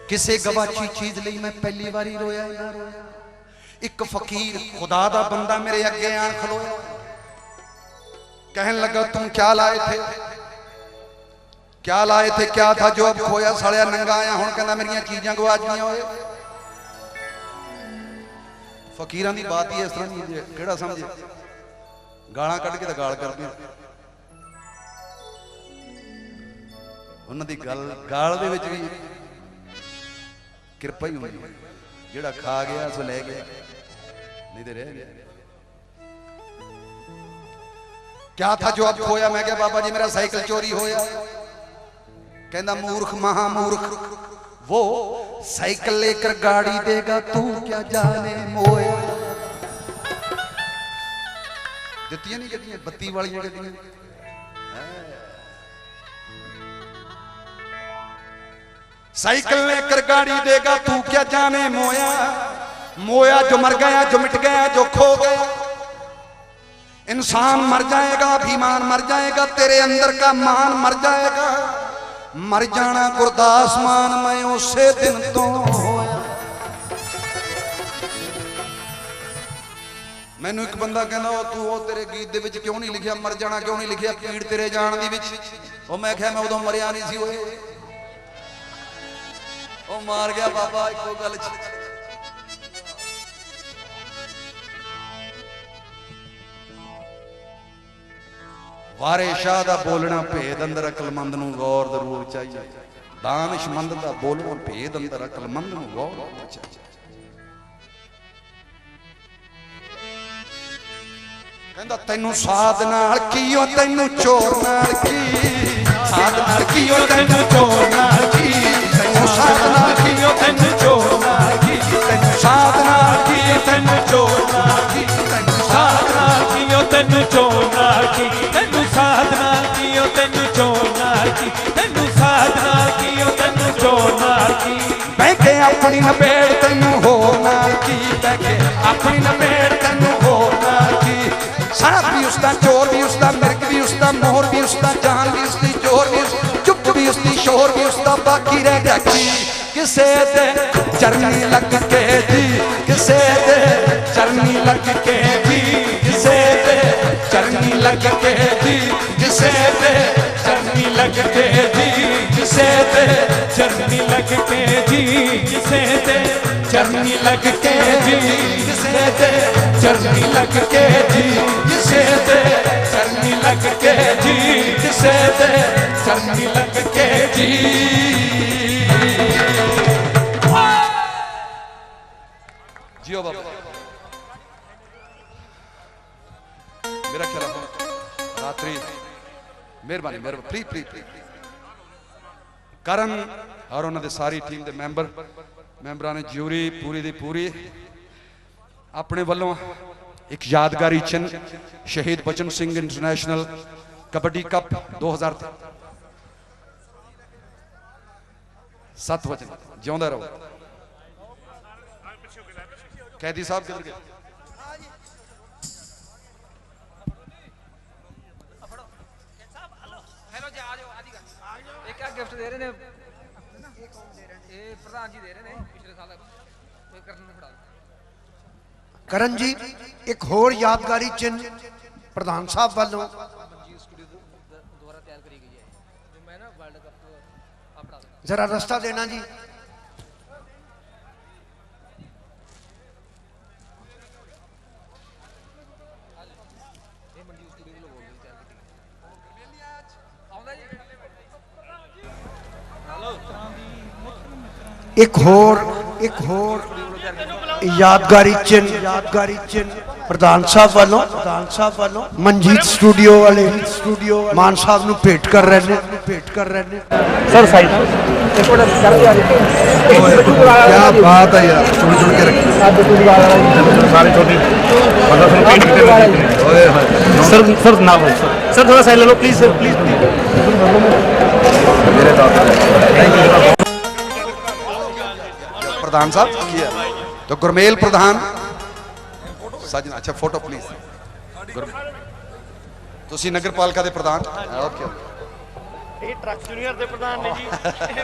किसे गवाची चीज लई मैं पहली बारी रोया, ना रोया। एक फकीर खुदा दा बंदा मेरे अगे आन खलोया, कहन लगा तुम क्या लाए थे, क्या लाए थे, क्या था जो अब खोया। सालिया नंगा आया हुण कहंदा मेरियां चीजां गवाच गईयां। होए फकीरां दी बात ही इस तरह दी है, किहड़ा समझे, गालां कढ के तां गाल करदे उन्हां दी गाल दे विच भी कृपा ही होगी। जेड़ा खा गया सो ले गया, नहीं तो रह गया। क्या था जो अब खोया। मैं क्या बाबा जी मेरा साइकिल चोरी होया। कहना मूर्ख महामूर्ख वो साइकिल लेकर गाड़ी देगा, तू क्या जाने मोया। दित्तियां नहीं गड्डियां, बत्ती वाली गड्डियां। साइकिल लेकर गाड़ी देगा, तू क्या जाने मोया। मोया जो मर गया, जो मिट गया, जो खो गया। इंसान मर जाएगा, अभिमान मर जाएगा, तेरे अंदर का मान मर जाएगा। मर जाना गुरदास मान मैं उसे दिन तो होया। मैनू एक बंदा कहना तू वो तेरे गीत दे विच क्यों नहीं लिखिया मर जाना, क्यों नहीं लिखिया पीड़ तेरे जान दी विच। ओ मैं क्या मैं उदों मरिया नहीं सी होए। ओ मार गया बाबा इको गल च। वारे शाह दा बोलना भेद अंदर अकलमंद नूं गौर जरूर चाहिए। दानिशमंद दा बोलना भेद अंदर अकलमंद नूं गौर चाहिए। कहंदा तैनू साध नाल कीओ, तैनू चोर नाल की। साध नाल कीओ, तैनू चोर नाल की। तैनू साध नाल कीओ, तैनू चोर नाल की। तैनू साध नाल कीओ, तैनू चोर नाल की। तैनू साध नाल कीओ, तैनू चोर नाल की। तैनू साध नाल कीओ, तैनू चोर नाल की। तैनू साध नाल कीओ, तैनू चोर नाल की। बैठे अपनी नपेड़ तैनू होर नाल की। बैठे अपनी नपेड़ तैनू होर नाल की। सारा भी उसका, चोर भी उसका, मिर्ग भी उसका, मोहर भी उसका, जान भी उसकी, जोर भी उसकी, चुप भी उसकी, शोर भी उसका, बाकी रह गया की। किसे दे चरनी लग के जी, किसे दे चरनी लग के जी, किसे दे चरनी लग के जी, किसे दे चरनी लग के जी, जिसे दे चरनी लग के जी, जिसे दे चरनी लग के जी किसे दे चरनी लग के जी किसे दे चरनी लग के जी किसे दे चरनी लग के जी। जियो बाबा। मेरा ख्याल रात्रि मेहरबानी प्लीज प्लीज प्लीज करण और उन्होंने सारी टीम के मैंबर ने ज्यूरी पूरी दी पूरी अपने वालों एक यादगारी चिन्ह शहीद बचन सिंह इंटरनेशनल कबड्डी कप 2007 वचन जिंदा रहो। कैदी साहब किधर गए? गिफ्ट दे रहे ने प्रधान जी दे रहे ने पिछले साल करण जी एक होर यादगारी चिन्ह प्रधान साहब वालों दोबारा तैयार करी गई है जो मैं ना वर्ल्ड कप अपना जरा रास्ता देना जी। एक होर यादगारी चिन्ह प्रधान साहब वालों मनजीत स्टूडियो वाले मान साहब ਨੂੰ भेंट कर रहे ने सर साइड क्या बात है यार छोड़ के रखी सारे छोटी सर ना बोल सर थोड़ा साइड ले लो प्लीज सर प्लीज मेरे प्रधान साहब किया तो गुरमेल प्रधान साजन अच्छा फोटो प्लीज तुसी नगर पालिका दे प्रधान ओके ਇਹ ਟਰੱਕ ਜੂਨੀਅਰ ਦੇ ਪ੍ਰਧਾਨ ਨੇ ਜੀ ਇਹ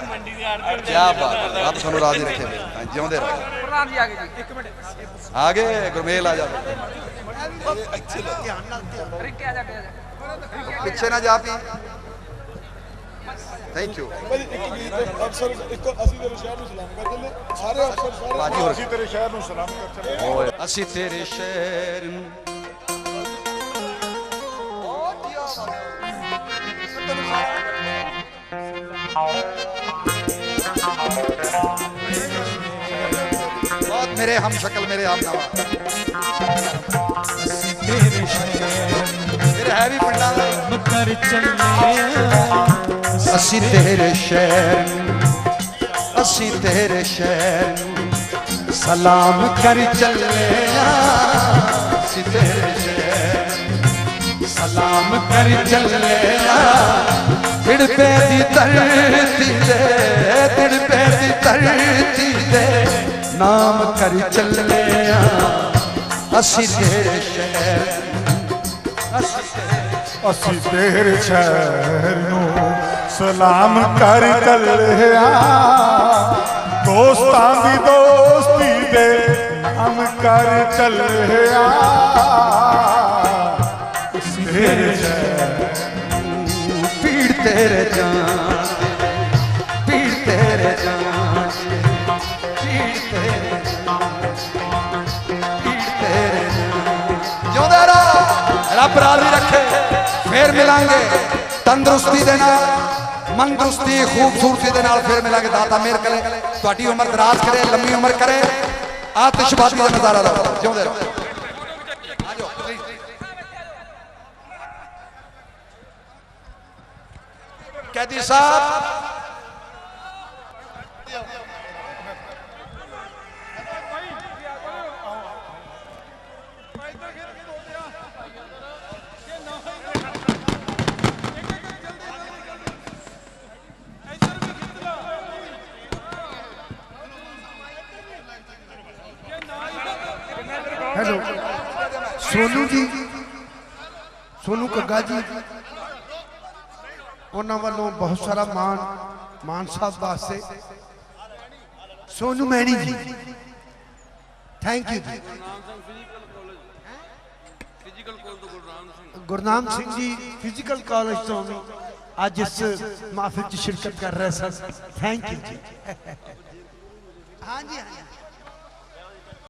ਮੰਡੀ ਦੀ ਆੜ ਦੇ क्या बात है आप ਤੁਹਾਨੂੰ ਰਾਜੀ ਰੱਖੇ ਜਿਉਂਦੇ ਰਹੋ। प्रधान जी आगे जी एक मिनट आगे गुरमेल आ जा रिक्के आ जा पीछे ना जा पी थैंक यू ਅਫਸਰ ਇੱਕ ਅਸੀਂ ਤੇਰੇ ਸ਼ਹਿਰ ਨੂੰ ਸਲਾਮ ਕਰ ਦਿੰਦੇ ਸਾਰੇ ਅਫਸਰ ਬਾਜੀ ਹੋਰ ਅਸੀਂ ਤੇਰੇ ਸ਼ਹਿਰ ਨੂੰ ਸਲਾਮ ਕਰ ਚੱਲੇ ਅਸੀਂ ਤੇਰੇ ਸ਼ਹਿਰ ਨੂੰ बहुत मेरे हम शक्ल मेरे आप नवा मेरे है भी पिंडा कर चले ਅਸੀਂ ਤੇਰੇ ਸ਼ਹਿਰ ਸਲਾਮ ਕਰ ਚੱਲੇ ਆ ਅਸੀਂ ਤੇਰੇ ਸ਼ਹਿਰ ਸਲਾਮ ਕਰ ਚੱਲੇ ਆ ਤਿੜਪੇ ਦੀ ਧਰਤੀ ਤੇ ਨਾਮ ਕਰ ਚੱਲੇ ਆ ਅਸੀਂ ਤੇਰੇ ਸ਼ਹਿਰ ਅਸੀਂ ਤੇਰੇ ਸ਼ਹਿਰ ਨੂੰ ਸਲਾਮ ਕਰ ਚੱਲਿਆ ਦੋਸਤਾਂ ਦੀ ਦੋਸਤੀ ਦੇ ਨਾਮ ਕਰ ਚੱਲਿਆ ਅਸੀਂ ਤੇਰੇ ਸ਼ਹਿਰ ਪੀੜ ਤੇਰੇ ਜਾਨ ਪੀੜ ਤੇਰੇ ਜਾਨ ਪੀੜ ਤੇਰੇ ਜਿਉਂਦਾ ਰਹੋ ਰੱਬ ਰਾਜ਼ੀ ਰੱਖੇ ਫੇਰ ਮਿਲਾਂਗੇ ਤੰਦਰੁਸਤੀ ਦੇ ਨਾਲ ਮੰਦਰੁਸਤੀ ਖੂਬਸੂਰਤੀ ਦੇ ਨਾਲ ਫੇਰ ਮਿਲਾਂਗੇ ਦਾਤਾ ਮਿਹਰ ਕਰੇ ਤੁਹਾਡੀ ਉਮਰ ਦਰਾਜ਼ ਕਰੇ ਲੰਮੀ ਉਮਰ ਕਰੇ ਆਤਿਸ਼ਬਾਜ਼ੀ ਦਾ ਨਜ਼ਾਰਾ ਲਓ ਜਿਉਂਦੇ ਰਹੋ ਆਜੋ कैदी साहब हेलो सोनू जी सोनू कग्गा जी उन्होंने वालों बहुत सारा मान साहब वास्ते Sonu Maini ji thank you ji Gurnam Singh ji physical college तो आज इस महफिल च शिरकत कर रहे सर थैंक यू जी हाँ जी हाँ